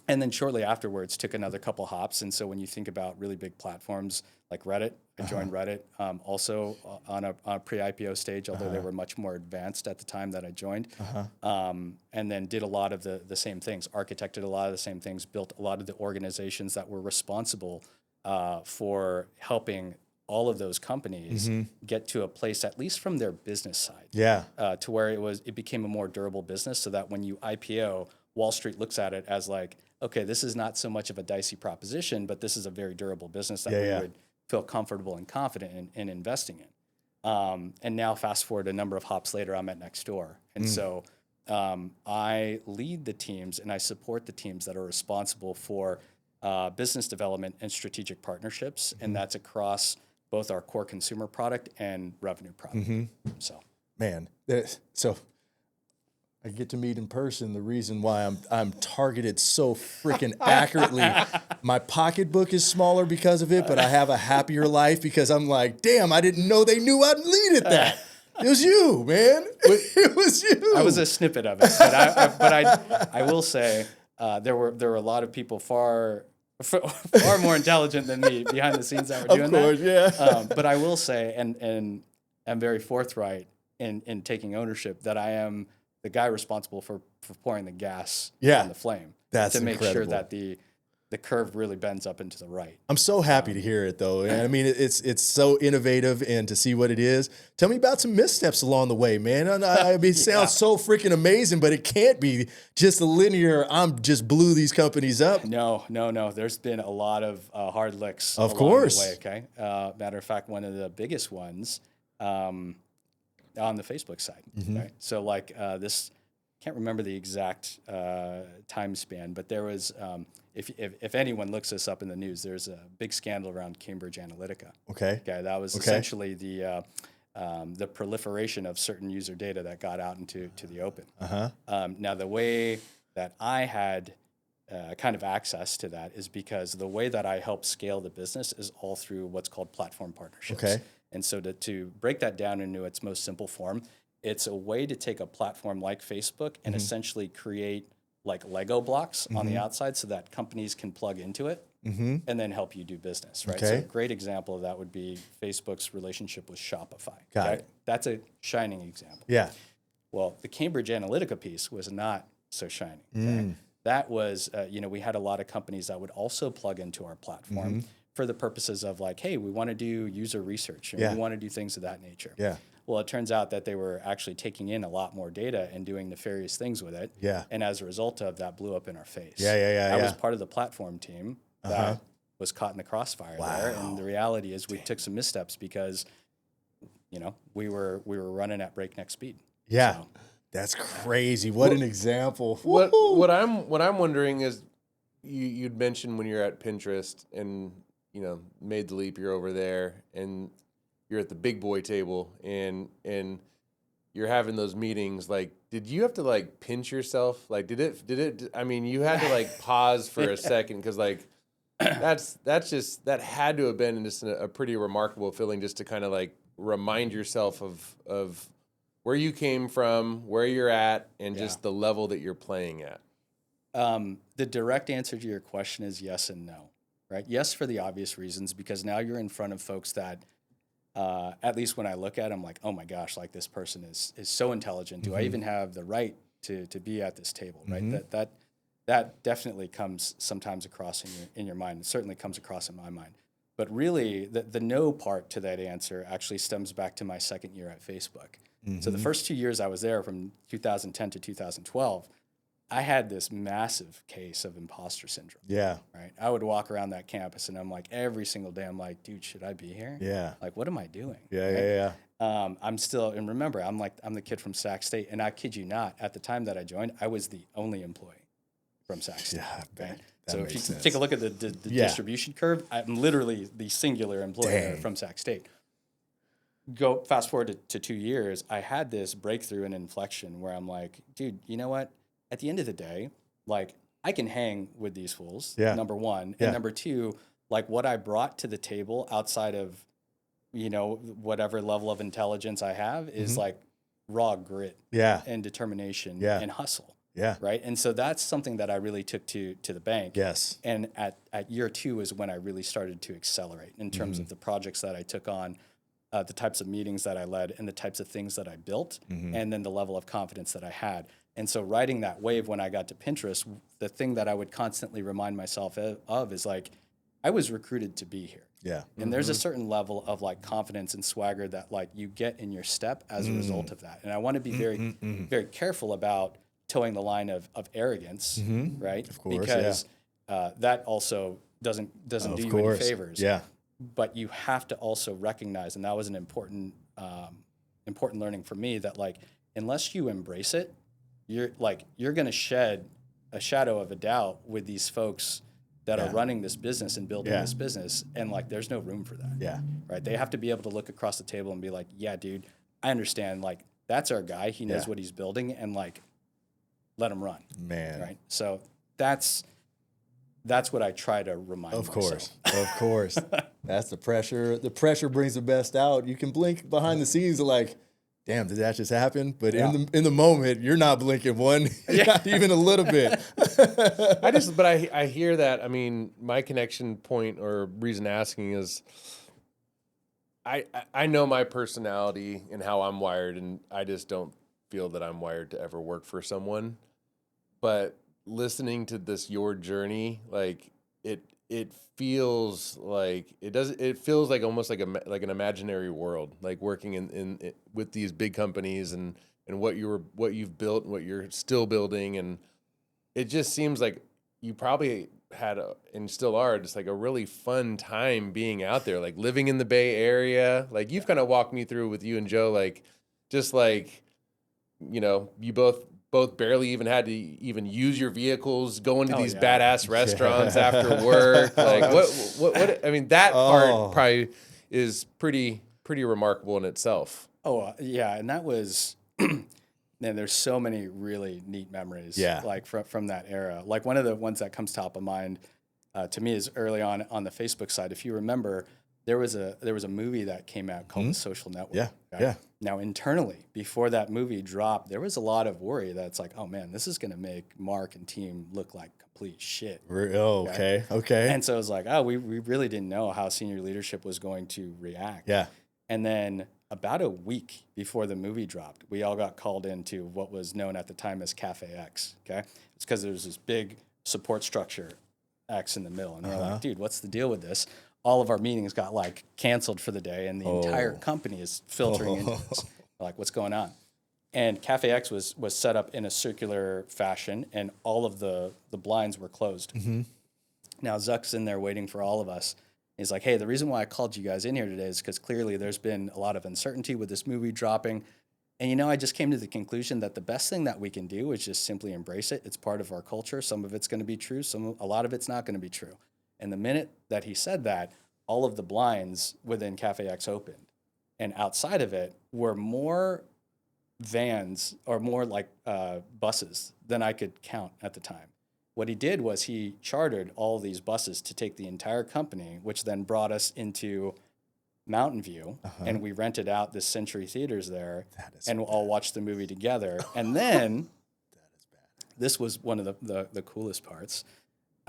And then shortly afterwards took another couple hops. And so when you think about really big platforms like Reddit, I joined Reddit also on a pre-IPO stage, although they were much more advanced at the time that I joined. And then did a lot of the same things, architected a lot of the same things, built a lot of the organizations that were responsible for helping all of those companies get to a place, at least from their business side, to where it became a more durable business, so that when you IPO, Wall Street looks at it as like, okay, this is not so much of a dicey proposition, but this is a very durable business that we would feel comfortable and confident in investing in. And now fast forward a number of hops later, I'm at Nextdoor. And so I lead the teams and I support the teams that are responsible for business development and strategic partnerships. And that's across both our core consumer product and revenue product. So, man, so I get to meet in person. The reason why I'm targeted so freaking accurately. My pocketbook is smaller because of it, but I have a happier life because I'm like, damn, I didn't know they knew I'd lead at that. It was you, man. It was you. I was a snippet of it, but I will say there were a lot of people far more intelligent than me behind the scenes that were doing that. Of course, But I will say, and I'm very forthright in taking ownership, that I am the guy responsible for pouring the gas on the flame. That's to make incredible. sure that the curve really bends up into the right. I'm so happy to hear it, though. And I mean, it's so innovative, and to see what it is. Tell me about some missteps along the way, man. And I mean, it sounds so freaking amazing, but it can't be just a linear, I'm just blew these companies up. No. There's been a lot of hard licks Of along course. the way, okay? Matter of fact, one of the biggest ones on the Facebook side, right? So like this, can't remember the exact time span, but there was, if anyone looks this up in the news, there's a big scandal around Cambridge Analytica. Okay. That was essentially the proliferation of certain user data that got out into the open. Now, the way that I had kind of access to that is because the way that I help scale the business is all through what's called platform partnerships. Okay. And so to break that down into its most simple form, it's a way to take a platform like Facebook and essentially create like Lego blocks on the outside so that companies can plug into it and then help you do business, right? Okay. So a great example of that would be Facebook's relationship with Shopify. Got it. That's a shining example. Yeah. Well, the Cambridge Analytica piece was not so shining. Okay? That was, we had a lot of companies that would also plug into our platform for the purposes of like, hey, we want to do user research and we want to do things of that nature. Yeah. Well, it turns out that they were actually taking in a lot more data and doing nefarious things with it. Yeah. And as a result of that, blew up in our face. I was part of the platform team that was caught in the crossfire there. And the reality is we took some missteps because, we were running at breakneck speed. Yeah. So, that's crazy. What an example. What I'm wondering is, you'd mentioned when you're at Pinterest and made the leap, you're over there and you're at the big boy table and you're having those meetings. Like, did you have to like pinch yourself? Like, did it? I mean, you had to like pause for a second because like that had to have been just a pretty remarkable feeling, just to kind of like remind yourself of where you came from, where you're at, and just the level that you're playing at. The direct answer to your question is yes and no. right? Yes, for the obvious reasons, because now you're in front of folks that, at least when I look at them, like, oh my gosh, like this person is so intelligent. Do I even have the right to be at this table, right? That definitely comes sometimes across in your mind. It certainly comes across in my mind. But really, the no part to that answer actually stems back to my second year at Facebook. So the first 2 years I was there, from 2010 to 2012, I had this massive case of imposter syndrome. Yeah. Right. I would walk around that campus and I'm like, every single day, I'm like, dude, should I be here? Yeah. Like, what am I doing? Yeah. Right? Yeah. Yeah. I'm still, and remember, I'm the kid from Sac State. And I kid you not, at the time that I joined, I was the only employee from Sac State. Yeah. Right? That So makes if you sense. take a look at the distribution curve, I'm literally the singular employee from Sac State. Go fast forward to 2 years, I had this breakthrough and inflection where I'm like, dude, you know what? At the end of the day, like, I can hang with these fools, number one. Yeah. And number two, like, what I brought to the table outside of, whatever level of intelligence I have is like raw grit Yeah. and determination Yeah. and hustle. Yeah. Right. And so that's something that I really took to the bank. Yes. And at year 2 is when I really started to accelerate in terms of the projects that I took on, the types of meetings that I led, and the types of things that I built, and then the level of confidence that I had. And so riding that wave when I got to Pinterest, the thing that I would constantly remind myself of is like, I was recruited to be here. Yeah. And there's a certain level of like confidence and swagger that like you get in your step as a result of that. And I want to be very, very careful about towing the line of arrogance, right? Of course, because that also doesn't do you any favors. Yeah. But you have to also recognize, and that was an important learning for me, that like, unless you embrace it, you're going to shed a shadow of a doubt with these folks that are running this business and building this business, and like, there's no room for that. Yeah. Right. They have to be able to look across the table and be like, yeah, dude, I understand. Like, that's our guy. He knows what he's building, and like, let him run. Man. Right. So that's what I try to remind myself. Of course. That's the pressure. The pressure brings the best out. You can blink behind the scenes like, damn, did that just happen? But in the moment, you're not blinking one, not even a little bit. I hear that. I mean, my connection point or reason asking is I know my personality and how I'm wired, and I just don't feel that I'm wired to ever work for someone. But listening to your journey, like it feels like it feels like almost like an imaginary world, like working in with these big companies and what you've built and what you're still building. And it just seems like you probably had and still are just like a really fun time being out there, like living in the Bay Area. Like, you've kind of walked me through with you and Joe, like, just like, you both barely even had to even use your vehicles, going to these badass restaurants after work. Like, what, I mean, that part probably is pretty remarkable in itself. Oh, yeah. And that was, man, there's so many really neat memories, like from that era. Like, one of the ones that comes top of mind to me is early on the Facebook side. If you remember, there was a movie that came out called The Social Network. Yeah. Right? Yeah. Now, internally, before that movie dropped, there was a lot of worry that it's like, oh man, this is going to make Mark and team look like complete shit. Okay. And so it was like, oh, we really didn't know how senior leadership was going to react. Yeah. And then about a week before the movie dropped, we all got called into what was known at the time as Cafe X. Okay. It's because there was this big support structure X in the middle. And we're like, dude, what's the deal with this? All of our meetings got like canceled for the day, and the entire company is filtering into this. We're like, what's going on? And Cafe X was set up in a circular fashion, and all of the blinds were closed. Now Zuck's in there waiting for all of us. He's like, hey, the reason why I called you guys in here today is because clearly there's been a lot of uncertainty with this movie dropping. And I just came to the conclusion that the best thing that we can do is just simply embrace it. It's part of our culture. Some of it's going to be true. A lot of it's not going to be true. And the minute that he said that, all of the blinds within Cafe X opened. And outside of it were more vans, or more like buses, than I could count at the time. What he did was he chartered all these buses to take the entire company, which then brought us into Mountain View, and we rented out the Century Theaters there, and we'll all watch the movie together. And then, this was one of the coolest parts.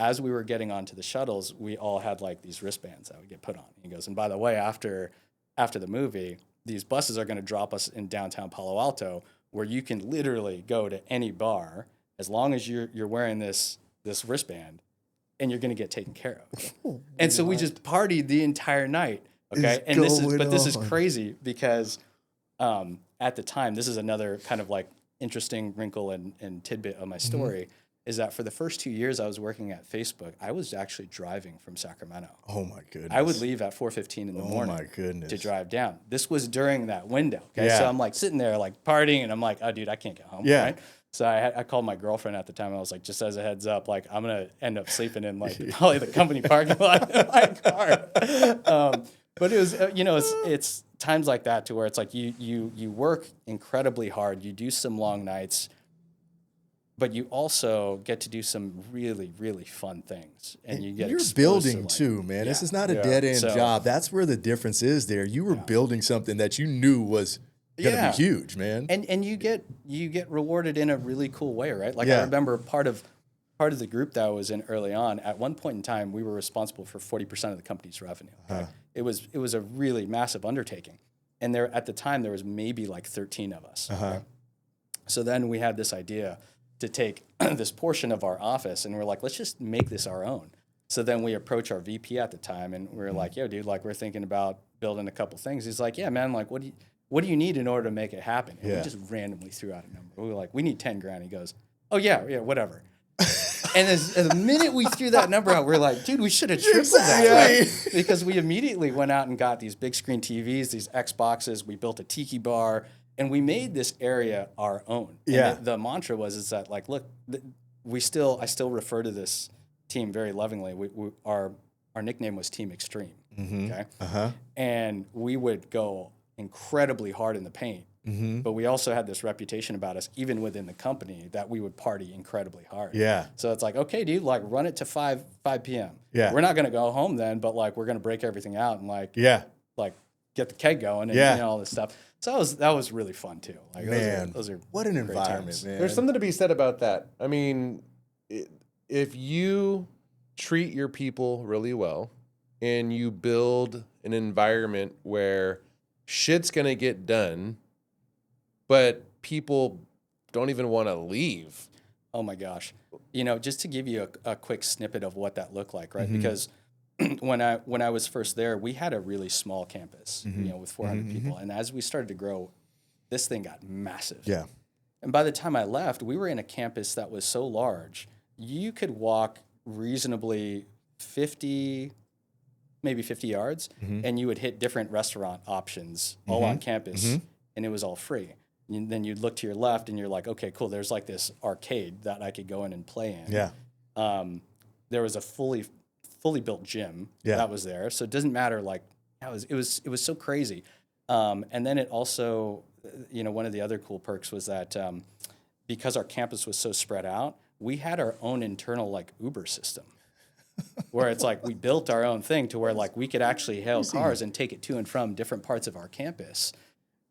as we were getting onto the shuttles, we all had like these wristbands that would get put on. He goes, and by the way, after the movie, these buses are going to drop us in downtown Palo Alto, where you can literally go to any bar as long as you're wearing this wristband, and you're going to get taken care of. And so we just partied the entire night. Okay, and this is crazy because at the time, this is another kind of like interesting wrinkle and tidbit of my story. Is that for the first 2 years I was working at Facebook, I was actually driving from Sacramento. Oh my goodness! I would leave at 4:15 in the morning. Oh my goodness! To drive down. This was during that window. Okay, Yeah. so I'm like sitting there like partying, and I'm like, oh dude, I can't get home. Yeah. Right? So I called my girlfriend at the time. I was like, just as a heads up, like I'm gonna end up sleeping in like probably the company parking lot in my car. But it was it's times like that to where it's like you work incredibly hard. You do some long nights. But you also get to do some really, really fun things, and you get you're exposed building to, too, man. This is not a Yeah. dead end So- job. That's where the difference is. There, you were building something that you knew was gonna Yeah. be huge, man. and you get rewarded in a really cool way, right? Like Yeah. I remember part of the group that I was in early on. At one point in time, we were responsible for 40% of the company's revenue. Okay? It was a really massive undertaking, and there at the time there was maybe like 13 of us. Okay? So then we had this idea to take this portion of our office, and we're like, let's just make this our own. So then we approach our VP at the time, and we're like, yo, dude, like we're thinking about building a couple things. He's like, yeah, man, like what do you need in order to make it happen? And Yeah. we just randomly threw out a number. We were like, we need 10 grand. He goes, oh yeah, whatever. And as the minute we threw that number out, we're like, dude, we should have tripled that, right? Because we immediately went out and got these big screen TVs, these Xboxes. We built a tiki bar. And we made this area our own. And Yeah. the mantra is that like, look, I still refer to this team very lovingly. Our nickname was Team Extreme. Okay. And we would go incredibly hard in the paint. But we also had this reputation about us, even within the company, that we would party incredibly hard. Yeah. So it's like, okay, dude, like run it to 5 p.m. Yeah. We're not gonna go home then, but like we're gonna break everything out and like Yeah. get the keg going and Yeah. all this stuff. So that was really fun too. Like Man, those are what an great environment, times. man. There's something to be said about that. I mean, if you treat your people really well and you build an environment where shit's going to get done, but people don't even want to leave. Oh my gosh. Just to give you a quick snippet of what that looked like, right? Because when I was first there, we had a really small campus, with 400 people. And as we started to grow, this thing got massive. Yeah. And by the time I left, we were in a campus that was so large, you could walk reasonably 50 yards, and you would hit different restaurant options all on campus, and it was all free. And then you'd look to your left, and you're like, okay, cool, there's like this arcade that I could go in and play in. Yeah. There was a fully built gym that was there. So it doesn't matter, like, it was so crazy. And then it also, one of the other cool perks was that because our campus was so spread out, we had our own internal like Uber system where it's like we built our own thing to where like we could actually hail cars and take it to and from different parts of our campus.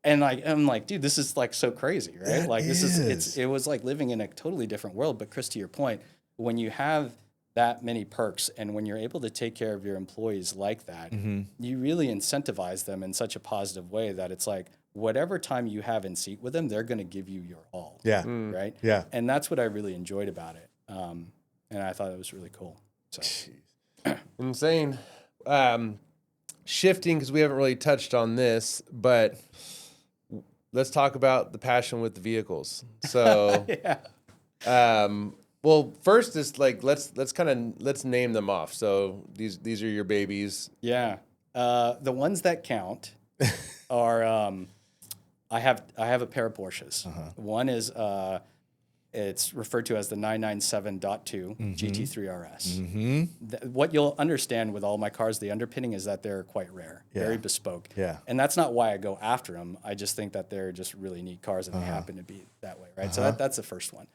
And like, I'm like, dude, this is like so crazy, right? That Like is. it was like living in a totally different world. But Chris, to your point, when you have that many perks and when you're able to take care of your employees like that, you really incentivize them in such a positive way that it's like whatever time you have in seat with them, they're going to give you your all. Yeah. Right. Yeah. And that's what I really enjoyed about it. And I thought it was really cool. So Insane. Shifting, because we haven't really touched on this, but let's talk about the passion with the vehicles. So, well, first is like let's name them off. So these are your babies. yeah, the ones that count are I have a pair of Porsches. One is it's referred to as the 997.2 GT3 RS. What you'll understand with all my cars, the underpinning is that they're quite rare, very bespoke. Yeah. And that's not why I go after them. I just think that they're just really neat cars and they happen to be that way, right? So that's the first one.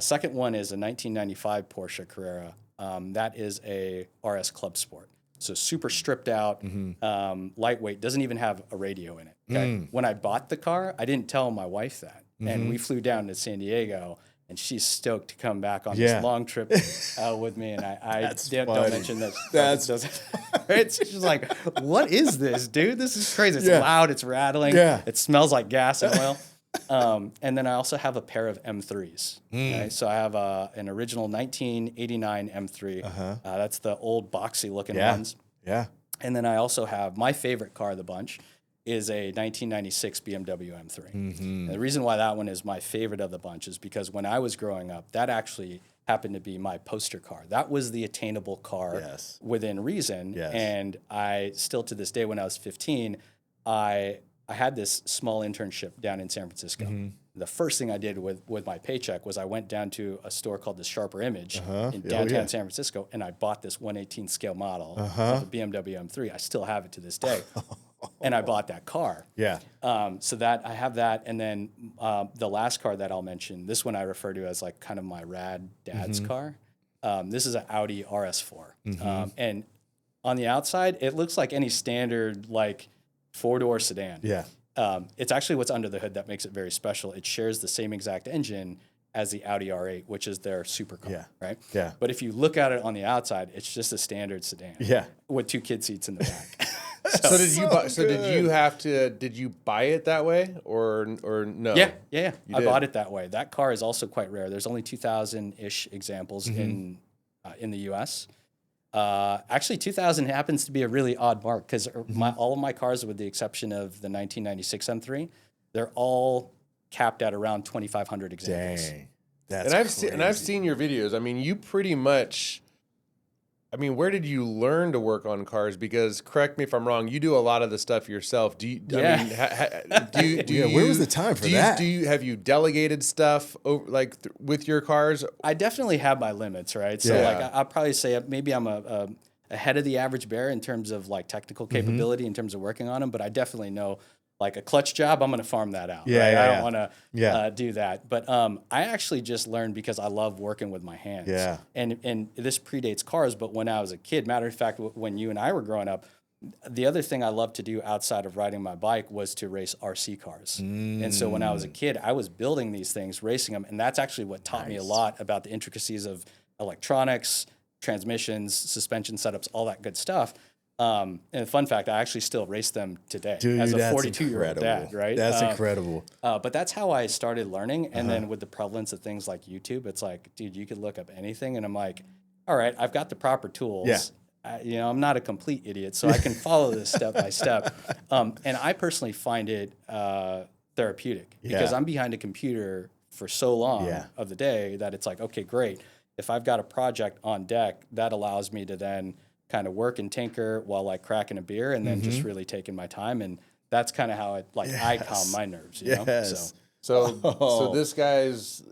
Second one is a 1995 Porsche Carrera. That is a RS Club Sport. So super stripped out, lightweight, doesn't even have a radio in it. Okay? When I bought the car, I didn't tell my wife that. And we flew down to San Diego, and she's stoked to come back on Yeah. this long trip with me. And I That's don't funny. mention that. That's- It's just like, what is this, dude? This is crazy. It's Yeah. loud. It's rattling. Yeah. It smells like gas and oil. And then I also have a pair of M3s. Right? So I have an original 1989 M3. That's the old boxy looking Yeah. ones. Yeah. And then I also have my favorite car of the bunch is a 1996 BMW M3. And the reason why that one is my favorite of the bunch is because when I was growing up, that actually happened to be my poster car. That was the attainable car Yes. within reason. Yes. And I still to this day, when I was 15, I had this small internship down in San Francisco. The first thing I did with my paycheck was I went down to a store called the Sharper Image in downtown San Francisco, and I bought this 1/18 scale model of a BMW M3. I still have it to this day. And I bought that car. Yeah. So that I have that, and then the last car that I'll mention, this one I refer to as like kind of my rad dad's car. This is an Audi RS4, and on the outside it looks like any standard like 4-door sedan. Yeah. It's actually what's under the hood that makes it very special. It shares the same exact engine as the Audi R8, which is their supercar, Yeah. right? Yeah. But if you look at it on the outside, it's just a standard sedan. Yeah. With 2 kid seats in the back. So did you buy? So did you have to? Did you buy it that way or no? Yeah. I did. bought it that way. That car is also quite rare. There's only 2,000-ish examples in the U.S. Actually, 2,000 happens to be a really odd mark because all of my cars, with the exception of the 1996 M3, they're all capped at around 2,500 examples. Dang. That's And I've crazy. seen your videos. I mean, you pretty much. I mean, where did you learn to work on cars? Because correct me if I'm wrong, you do a lot of the stuff yourself. Do you? Yeah. I mean, do you? Do Yeah, you where was the time for do you, that? Do you have you delegated stuff over, with your cars? I definitely have my limits, right? So Yeah. like I'll probably say maybe I'm ahead of the average bear in terms of like technical capability in terms of working on them, but I definitely know like a clutch job, I'm going to farm that out. Yeah, right? yeah, I yeah. don't want to Yeah. do that. But I actually just learned because I love working with my hands. Yeah. And this predates cars, but when I was a kid, matter of fact, when you and I were growing up, the other thing I loved to do outside of riding my bike was to race RC cars. And so when I was a kid, I was building these things, racing them. And that's actually what taught me a lot about the intricacies of electronics, transmissions, suspension setups, all that good stuff. And fun fact, I actually still race them today Dude, as a that's 42-year-old dad, incredible. right? That's incredible. But that's how I started learning. And then with the prevalence of things like YouTube, it's like, dude, you could look up anything. And I'm like, all right, I've got the proper tools. Yeah. I'm not a complete idiot, so I can follow this step by step. And I personally find it therapeutic because I'm behind a computer for so long of the day that it's like, okay, great. If I've got a project on deck, that allows me to then kind of work and tinker while like cracking a beer and then just really taking my time. And that's kind of how I calm my nerves, you know? Yes. So this guy's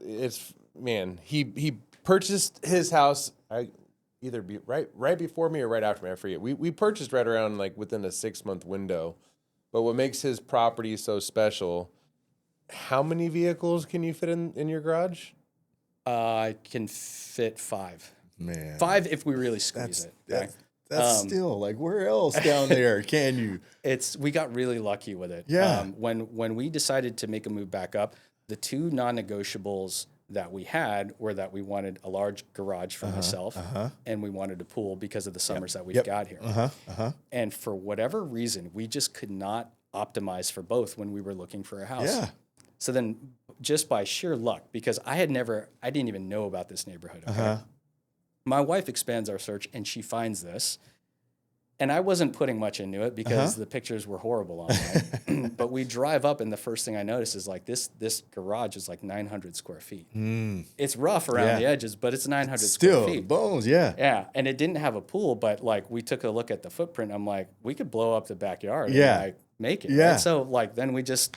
he purchased his house either right before me or right after me, I forget. We purchased right around like within a 6-month window. But what makes his property so special, how many vehicles can you fit in your garage? I can fit 5. Man. 5 if we really squeeze it. Right? That's still like, where else down there can you? We got really lucky with it. Yeah. When we decided to make a move back up, the 2 non-negotiables that we had were that we wanted a large garage for myself and we wanted a pool because of the summers that we've got here. And for whatever reason, we just could not optimize for both when we were looking for a house. Yeah. So then just by sheer luck, because I didn't even know about this neighborhood. Okay? My wife expands our search and she finds this. And I wasn't putting much into it because the pictures were horrible online. But we drive up and the first thing I notice is like this garage is like 900 square feet. It's rough around the edges, but it's 900 square Still, feet. bones, yeah. Yeah, and it didn't have a pool, but like we took a look at the footprint. I'm like, we could blow up the backyard and like make it. Yeah. Right? So like then we just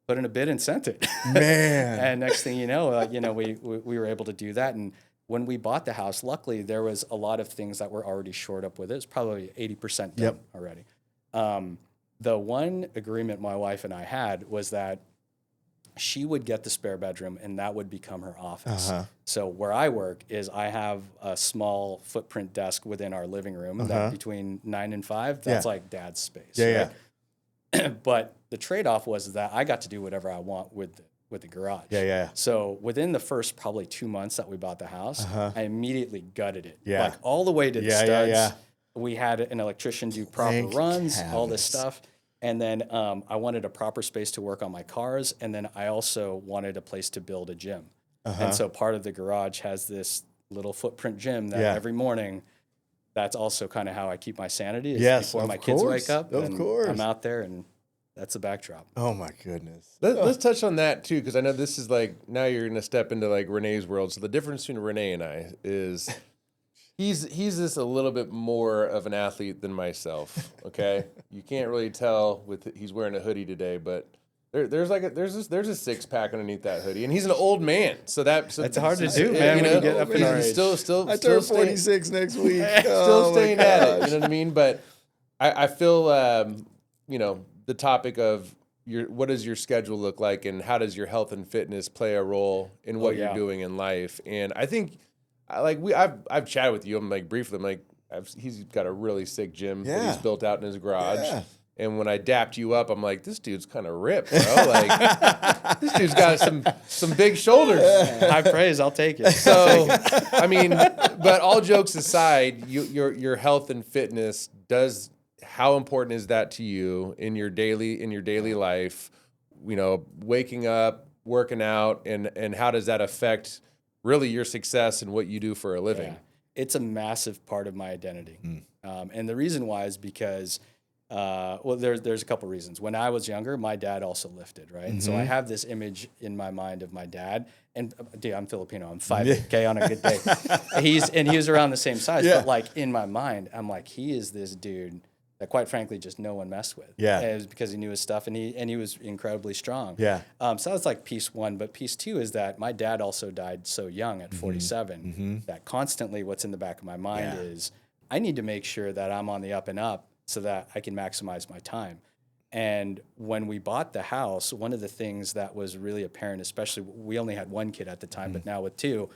put in a bid and sent it. Man. And next thing you know, we were able to do that. And when we bought the house, luckily there was a lot of things that were already shored up with it. It's probably 80% done already. The one agreement my wife and I had was that she would get the spare bedroom and that would become her office. So where I work is I have a small footprint desk within our living room that between 9 and 5, that's like dad's space. Yeah, right? But the trade-off was that I got to do whatever I want with with the garage. Yeah. So within the first probably 2 months that we bought the house, I immediately gutted it. Yeah. Like all the way to the Yeah, studs. yeah. We had an electrician do proper Thank runs, all this heavens. stuff. And then I wanted a proper space to work on my cars. And then I also wanted a place to build a gym. And so part of the garage has this little footprint gym that every morning, that's also kind of how I keep my sanity. Is before my kids wake up, Of course. I'm out there, and that's the backdrop. Oh my goodness. Let's touch on that too, because I know this is like, now you're going to step into like Rene's world. So the difference between Rene and I is he's just a little bit more of an athlete than myself. Okay, you can't really tell he's wearing a hoodie today, but there's a 6-pack underneath that hoodie, and he's an old man. So that's hard to do, man. When you get up in our age. Still, I turn 46 next week. Still staying at it. You know what I mean? But I feel, the topic of what does your schedule look like, and how does your health and fitness play a role in what you're doing in life? And I think, I've chatted with you. I'm like briefly. I'm like, he's got a really sick gym that he's built out in his garage. Yeah. And when I dapped you up, I'm like, this dude's kind of ripped, bro. Like, this dude's got some big shoulders. High praise, I'll take it. So, I mean, but all jokes aside, your health and fitness how important is that to you in your daily life? Waking up, working out, and how does that affect really your success and what you do for a living? Yeah. It's a massive part of my identity. And the reason why is because, there's a couple reasons. When I was younger, my dad also lifted, right? So I have this image in my mind of my dad. And dude, I'm Filipino. I'm 5'8", on a good day. He was around the same size. But like in my mind, I'm like, he is this dude that quite frankly just no one messed with. Yeah. And it was because he knew his stuff, and he was incredibly strong. Yeah. So that's like piece one. But piece two is that my dad also died so young at 47 that constantly what's in the back of my mind is I need to make sure that I'm on the up and up so that I can maximize my time. And when we bought the house, one of the things that was really apparent, especially we only had one kid at the time, but now with two,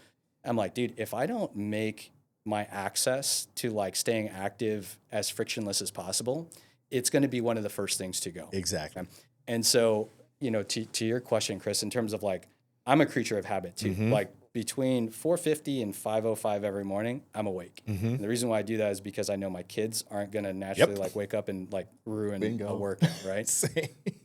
I'm like, dude, if I don't make my access to like staying active as frictionless as possible, it's going to be one of the first things to go. Exactly. And so, to your question, Chris, in terms of like, I'm a creature of habit too. Like between 4:50 and 5:05 every morning, I'm awake. And the reason why I do that is because I know my kids aren't going to naturally like wake up and like ruin a workout, right?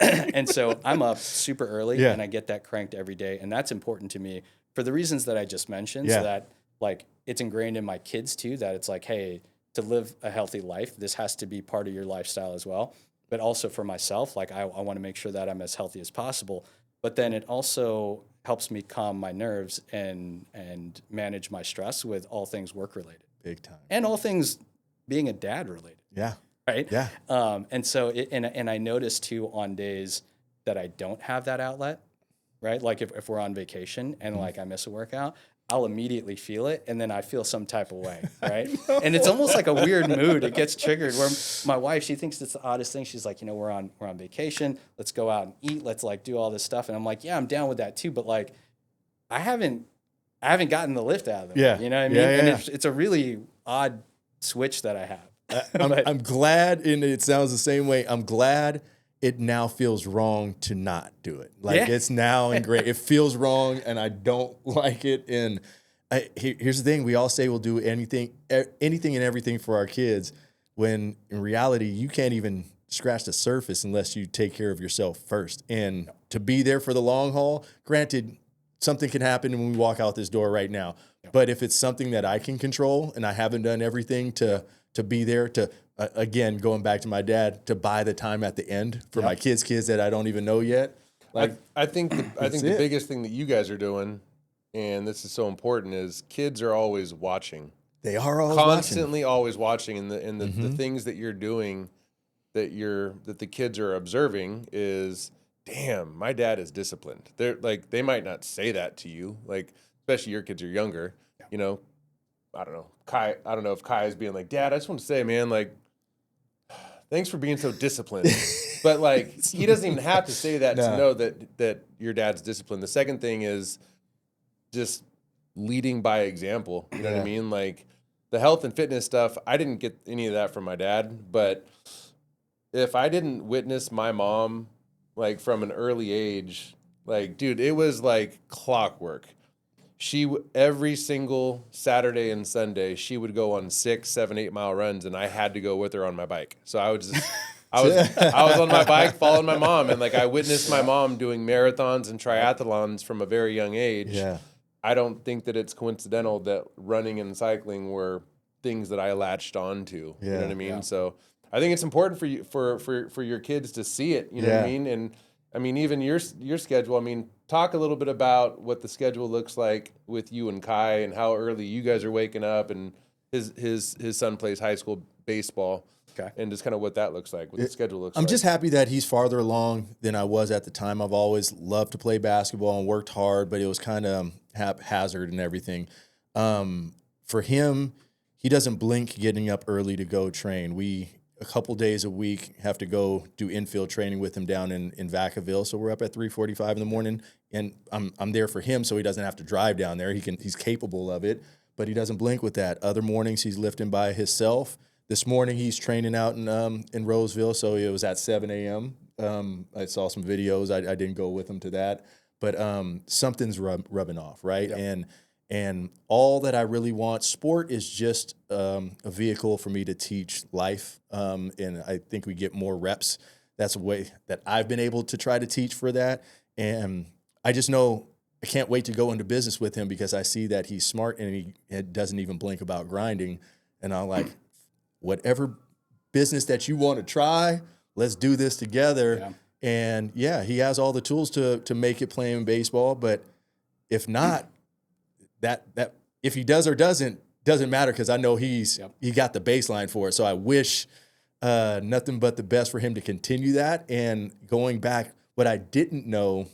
And so I'm up super early and I get that cranked every day. And that's important to me for the reasons that I just mentioned, so that like it's ingrained in my kids too, that it's like, hey, to live a healthy life, this has to be part of your lifestyle as well. But also for myself, like I want to make sure that I'm as healthy as possible. But then it also helps me calm my nerves and manage my stress with all things work related. Big time. And all things being a dad related. Yeah. Right? Yeah. And so, and I notice too on days that I don't have that outlet, right? Like if we're on vacation and like I miss a workout, I'll immediately feel it, and then I feel some type of way, right? And it's almost like a weird mood. It gets triggered where my wife, she thinks it's the oddest thing. She's like, we're on vacation. Let's go out and eat. Let's like do all this stuff. And I'm like, yeah, I'm down with that too. But like, I haven't gotten the lift out of them. Yeah. You know what I mean? And it's a really odd switch that I have. I'm glad, and it sounds the same way. I'm glad it now feels wrong to not do it. Like it's now ingrained. It feels wrong, and I don't like it. And here's the thing: we all say we'll do anything and everything for our kids, when in reality, you can't even scratch the surface unless you take care of yourself first. And to be there for the long haul, granted, something can happen when we walk out this door right now. But if it's something that I can control, and I haven't done everything to be there to. Again, going back to my dad, to buy the time at the end for my kids that I don't even know yet. Like I think the biggest thing that you guys are doing, and this is so important, is kids are always watching. They are always constantly always watching, and the things that you're doing that the kids are observing is, damn, my dad is disciplined. They're like, they might not say that to you, like especially your kids are younger. I don't know. I don't know if Kai is being like, Dad, I just want to say, man, like, thanks for being so disciplined. But like, he doesn't even have to say that to know that your dad's disciplined. The second thing is just leading by example. You know what I mean? Like the health and fitness stuff, I didn't get any of that from my dad, but if I didn't witness my mom, like from an early age, Like, dude, it was like clockwork. Every single Saturday and Sunday, she would go on 6, 7, 8 mile runs, and I had to go with her on my bike. So I was on my bike following my mom, and like I witnessed my mom doing marathons and triathlons from a very young age. Yeah. I don't think that it's coincidental that running and cycling were things that I latched onto. You know what I mean? Yeah. So I think it's important for you for your kids to see it. You know what I mean? And I mean, even your schedule. I mean, talk a little bit about what the schedule looks like with you and Kai, and how early you guys are waking up. And his son plays high school baseball. Okay. And just kind of what that looks like, what the schedule looks like. I'm just happy that he's farther along than I was at the time. I've always loved to play basketball and worked hard, but it was kind of haphazard and everything. For him, he doesn't blink getting up early to go train. We, a couple days a week, have to go do infield training with him down in Vacaville. So we're up at 3:45 in the morning, and I'm there for him so he doesn't have to drive down there. He's capable of it, but he doesn't blink with that. Other mornings he's lifting by himself. This morning he's training out in Roseville, so it was at 7 a.m. I saw some videos. I didn't go with him to that, but something's rubbing off, right? Yep. And all that I really want, sport is just a vehicle for me to teach life, and I think we get more reps. That's a way that I've been able to try to teach for that, and I just know I can't wait to go into business with him because I see that he's smart and he doesn't even blink about grinding, and I'm like, whatever business that you want to try, let's do this together. Yeah. And yeah, he has all the tools to make it playing baseball, but if not, that if he does or doesn't matter, because I know he got the baseline for it. So I wish nothing but the best for him to continue that. And going back, what I didn't know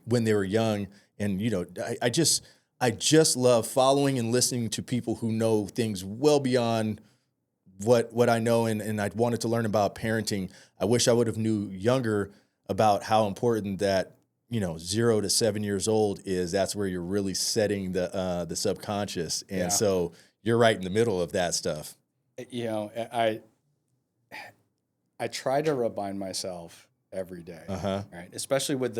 when they were young, and I just love following and listening to people who know things well beyond what I know, and I wanted to learn about parenting. I wish I would have knew younger about how important that 0 to 7 years old is. That's where you're really setting the subconscious, and so you're right in the middle of that stuff. I try to remind myself every day, right? Especially with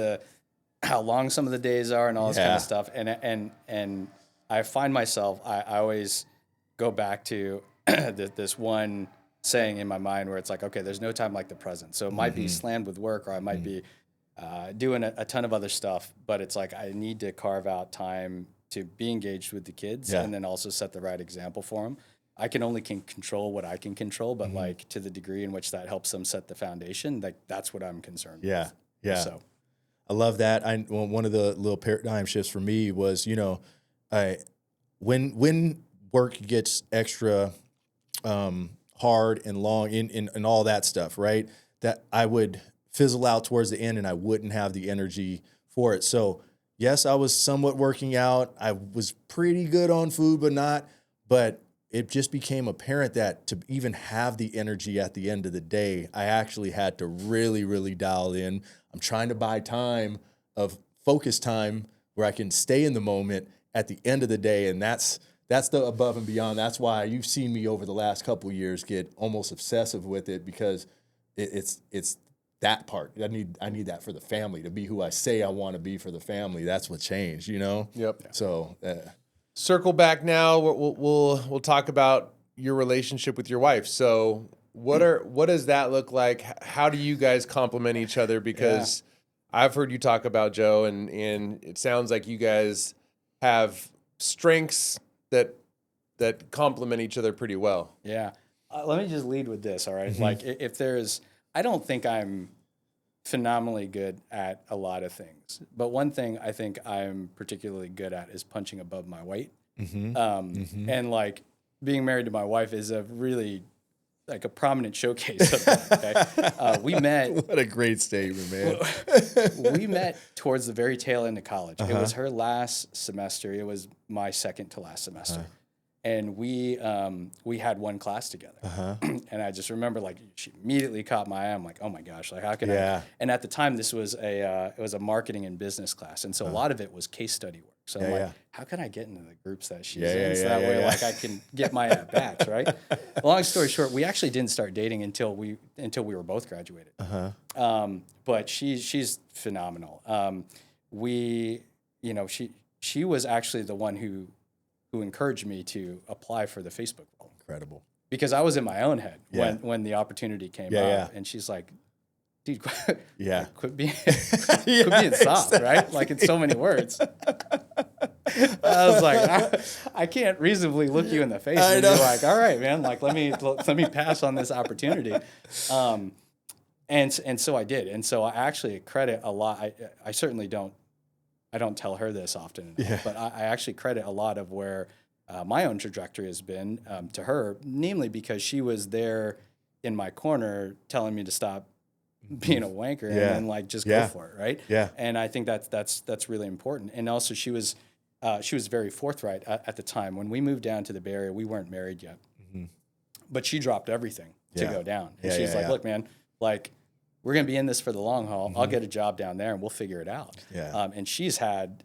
how long some of the days are and all this kind of stuff, and I find myself I always go back to this one saying in my mind where it's like, okay, there's no time like the present. So it might be slammed with work, or I might be doing a ton of other stuff, but it's like I need to carve out time to be engaged with the kids and then also set the right example for them. I can only control what I can control, but like to the degree in which that helps them set the foundation, like that's what I'm concerned with. Yeah. So I love that. One of the little paradigm shifts for me was, when work gets extra hard and long and all that stuff, right? That I would fizzle out towards the end and I wouldn't have the energy for it. So yes, I was somewhat working out. I was pretty good on food, but it just became apparent that to even have the energy at the end of the day, I actually had to really, really dial in. I'm trying to buy time of focus time where I can stay in the moment at the end of the day. And that's the above and beyond. That's why you've seen me over the last couple of years get almost obsessive with it, because it's that part. I need that for the family, to be who I say I want to be for the family. That's what changed, Yep. So circle back now. We'll talk about your relationship with your wife. So what does that look like? How do you guys complement each other? Because I've heard you talk about Joe, and it sounds like you guys have strengths that complement each other pretty well. Yeah. Let me just lead with this, all right? Like I don't think I'm phenomenally good at a lot of things, but one thing I think I'm particularly good at is punching above my weight. And like being married to my wife is a really like a prominent showcase of that. Okay? We met. What a great statement, man. We met towards the very tail end of college. It was her last semester. It was my second to last semester. And we had one class together. And I just remember, like, she immediately caught my eye. I'm like, oh my gosh, like how can I? And at the time, this was it was a marketing and business class. And so a lot of it was case study work. So Yeah, I'm like, yeah. how can I get into the groups that she's Yeah, in? yeah, So yeah, that yeah, way, yeah. like I can get my at bats, right? Long story short, we actually didn't start dating until we were both graduated. But she's phenomenal. She was actually the one who encouraged me to apply for the Facebook role. Incredible. Because I was in my own head Yeah. when the opportunity came Yeah, up, yeah. and she's like, "Dude, Yeah. like, quit being Yeah, soft, right? Like in so many words." I was like, I can't reasonably look you in the face I and know. be like, "All right, man, like let me pass on this opportunity." And so I did, and so I actually credit a lot. I certainly don't tell her this often enough, Yeah. but I actually credit a lot of where my own trajectory has been to her, namely because she was there in my corner telling me to stop being a wanker and then like just go for it, right? Yeah. And I think that's really important. And also she was very forthright at the time. When we moved down to the Bay Area, we weren't married yet, but she dropped everything to Yeah. go down. And Yeah, she's yeah, like, yeah. "Look, man, like we're gonna be in this for the long haul. I'll get a job down there and we'll figure it out." Yeah. And she's had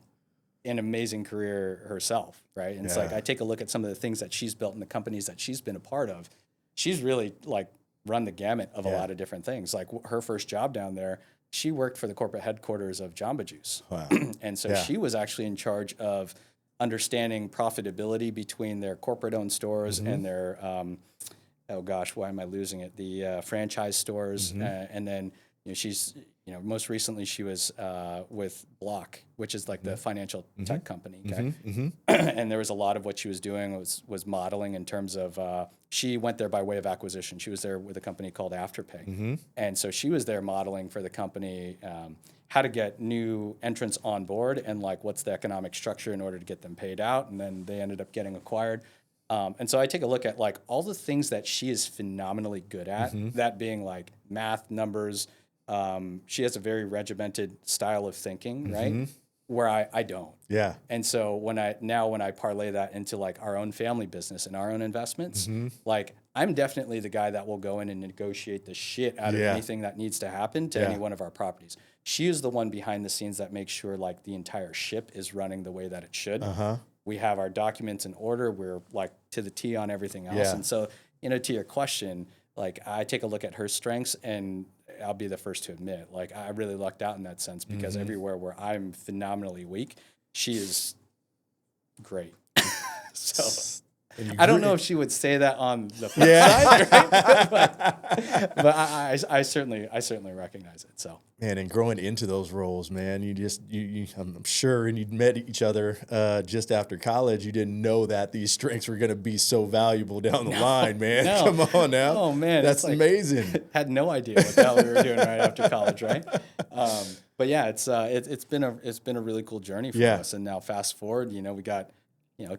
an amazing career herself, right? And it's like Yeah. I take a look at some of the things that she's built and the companies that she's been a part of. She's really like run the gamut of a lot of different things. Like her first job down there, she worked for the corporate headquarters of Jamba Juice. Wow. And so Yeah. she was actually in charge of understanding profitability between their corporate-owned stores and their, oh gosh, why am I losing it? The franchise stores. And then she's, most recently she was with Block, which is like the financial tech company. Okay? And there was a lot of what she was doing was modeling in terms of, she went there by way of acquisition. She was there with a company called Afterpay. And so she was there modeling for the company how to get new entrants on board and like what's the economic structure in order to get them paid out. And then they ended up getting acquired. And so I take a look at like all the things that she is phenomenally good at, that being like math, numbers. She has a very regimented style of thinking, right? Where I don't. Yeah. And so when I parlay that into like our own family business and our own investments, like I'm definitely the guy that will go in and negotiate the shit out of anything that needs to happen to any one of our properties. She is the one behind the scenes that makes sure like the entire ship is running the way that it should. We have our documents in order. We're like to the T on everything else. Yeah. And so, to your question, like I take a look at her strengths and I'll be the first to admit, like I really lucked out in that sense because everywhere where I'm phenomenally weak, she is great. So I don't know if she would say that on the flip side, right? but I certainly recognize it. So Man, and growing into those roles, man, I'm sure, and you'd met each other just after college. You didn't know that these strengths were going to be so valuable down the line, man. No. Come on now. Oh man, that's it's like, amazing. Had no idea what the hell we were doing right after college, right? But yeah, it's been a really cool journey for us. And now fast forward, we got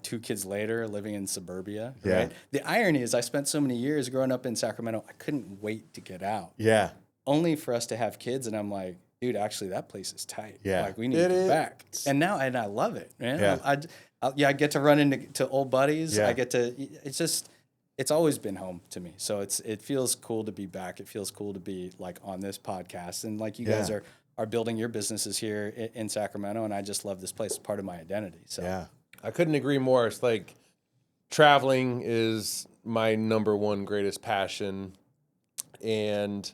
2 kids later living in suburbia, right? The irony is I spent so many years growing up in Sacramento, I couldn't wait to get out. Yeah. Only for us to have kids, and I'm like, dude, actually that place is tight. Yeah. Like we need to get back. And I love it, man. Yeah. I get to run into old buddies. Yeah. I get to. It's always been home to me. So it feels cool to be back. It feels cool to be like on this podcast, and like you guys are building your businesses here in Sacramento, and I just love this place. It's part of my identity. So Yeah. I couldn't agree more. It's like traveling is my number one greatest passion, and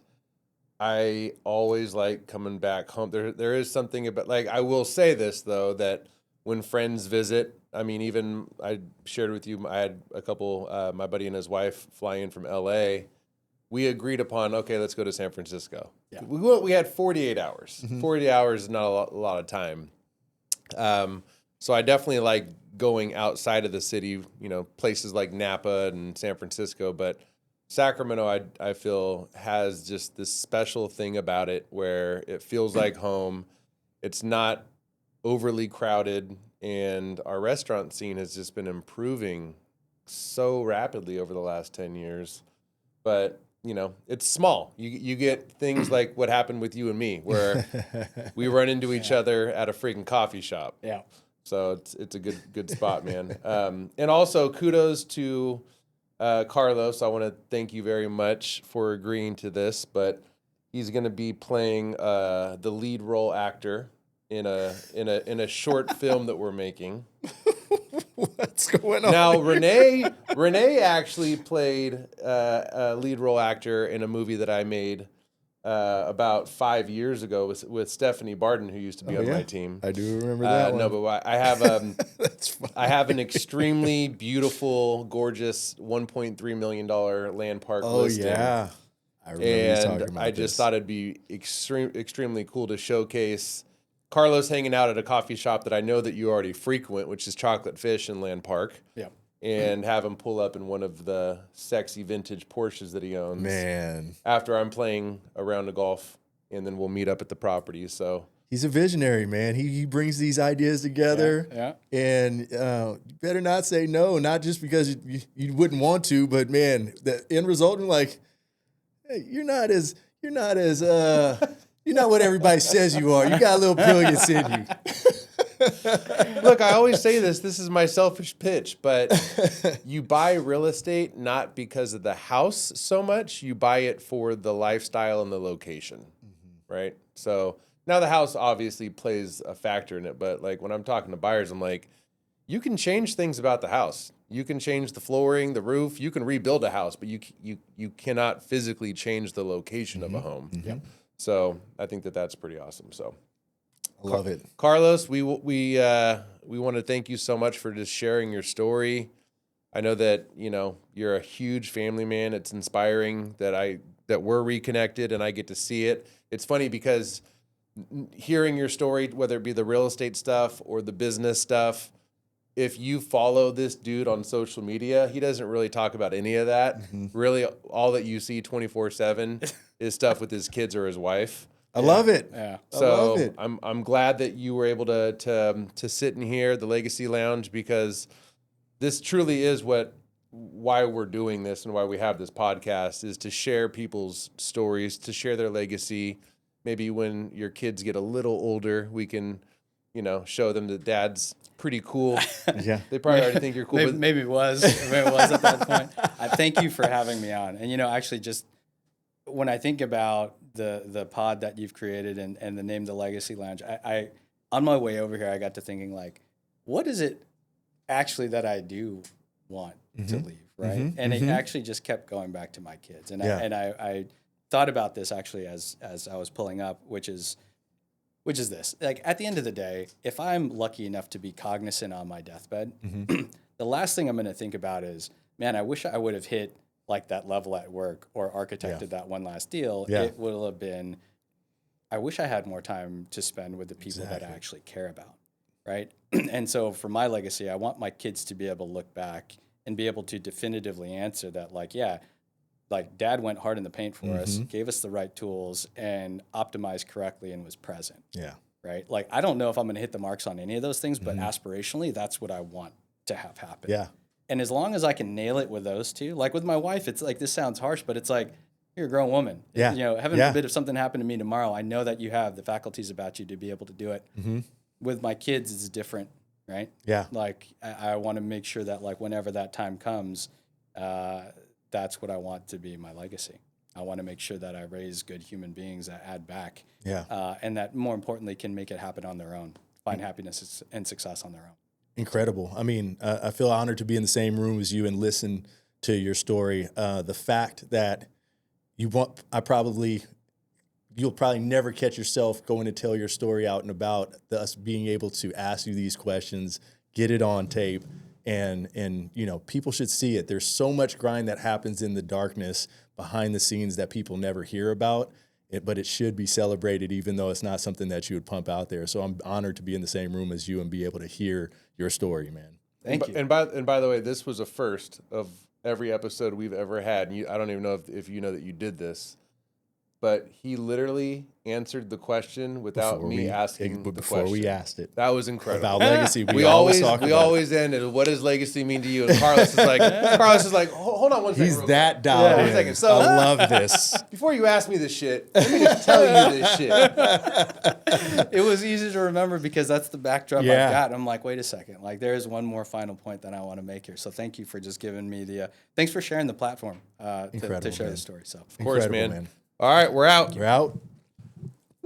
I always like coming back home. There is something about, like, I will say this though, that when friends visit, I mean, even I shared with you, I had a couple, my buddy and his wife fly in from LA. We agreed upon, okay, let's go to San Francisco. Yeah. We had 48 hours. 40 hours is not a lot of time. So I definitely like going outside of the city, places like Napa and San Francisco, but Sacramento, I feel, has just this special thing about it where it feels like home. It's not overly crowded, and our restaurant scene has just been improving so rapidly over the last 10 years. But, it's small. You get things like what happened with you and me, where we run into each other at a freaking coffee shop. yeah. So it's a good spot, man. And also kudos to Carlos. I want to thank you very much for agreeing to this, but he's going to be playing the lead role actor in a short film that we're making. What's going on? Now, Rene actually played a lead role actor in a movie that I made about 5 years ago with Stephanie Barden, who used to be on my team. I do remember that one. No, but I have That's funny. I have an extremely beautiful, gorgeous $1.3 million land park listed. Yeah. I remember you talking And about I just this. thought it'd be extremely cool to showcase Carlos hanging out at a coffee shop that I know that you already frequent, which is Chocolate Fish in Land Park. Yeah. And have him pull up in one of the sexy vintage Porsches that he owns. Man, After I'm playing a round of golf, and then we'll meet up at the property. So he's a visionary, man. He brings these ideas together. Yeah. And you better not say no, not just because you wouldn't want to, but man, the end result, like, hey, you're not what everybody says you are. You got a little brilliance in you. look, I always say this is my selfish pitch, but you buy real estate not because of the house so much. You buy it for the lifestyle and the location, right? So now the house obviously plays a factor in it, but like when I'm talking to buyers, I'm like, you can change things about the house. You can change the flooring, the roof. You can rebuild a house, but you cannot physically change the location of a home. Yep. So I think that's pretty awesome. So. I love it. Carlos, we want to thank you so much for just sharing your story. I know that, you're a huge family man. It's inspiring that we're reconnected and I get to see it. It's funny because hearing your story, whether it be the real estate stuff or the business stuff, if you follow this dude on social media, he doesn't really talk about any of that. Really, all that you see 24/7 is stuff with his kids or his wife. I love it. Yeah. So I love it. I'm glad that you were able to sit in here, the Legacy Lounge, because this truly is why we're doing this and why we have this podcast, is to share people's stories, to share their legacy. Maybe when your kids get a little older, we can, show them that dad's pretty cool. Yeah. They probably already think you're cool. Maybe it was at that point. I thank you for having me on. And actually, just when I think about the pod that you've created and the name The Legacy Lounge, I on my way over here, I got to thinking, like, what is it actually that I do want to leave, right? And it actually just kept going back to my kids. And I thought about this actually as I was pulling up, which is this. Like, at the end of the day, if I'm lucky enough to be cognizant on my deathbed, the last thing I'm going to think about is, man, I wish I would have hit like that level at work or architected that one last deal. Yeah. It will have been, I wish I had more time to spend with the people that I actually care about, right? And so for my legacy, I want my kids to be able to look back and be able to definitively answer that, like, yeah, like dad went hard in the paint for us, gave us the right tools, and optimized correctly and was present. Yeah. Right? Like, I don't know if I'm going to hit the marks on any of those things, but aspirationally, that's what I want to have happen. Yeah. And as long as I can nail it with those two, like with my wife, it's like, this sounds harsh, but it's like, you're a grown woman. Yeah. Heaven forbid if something happened to me tomorrow, I know that you have the faculties about you to be able to do it. With my kids, it's different, right? Yeah. Like, I want to make sure that, like, whenever that time comes, that's what I want to be my legacy. I want to make sure that I raise good human beings that add back. Yeah. And that, more importantly, can make it happen on their own, find happiness and success on their own. Incredible. I mean, I feel honored to be in the same room as you and listen to your story. The fact that you'll probably never catch yourself going to tell your story out and about, us being able to ask you these questions, get it on tape, and people should see it. There's so much grind that happens in the darkness behind the scenes that people never hear about. But it should be celebrated, even though it's not something that you would pump out there. So I'm honored to be in the same room as you and be able to hear your story, man. Thank you. And by the way, this was a first of every episode we've ever had. And I don't even know if you know that you did this, but he literally answered the question without me asking the before question. we asked it. That was incredible. About legacy, we always ended. What does legacy mean to you? And Carlos is like, hold on one second. He's that dialed in. 1 second. So I love this. before you ask me this shit, let me just tell you this shit. It was easy to remember because that's the backdrop Yeah. I've got. I'm like, wait a second. Like, there is one more final point that I want to make here. So thank you for just giving me thanks for sharing the platform to Incredible, share man. the story. So Of course, Incredible, man. All right, we're out. We're out.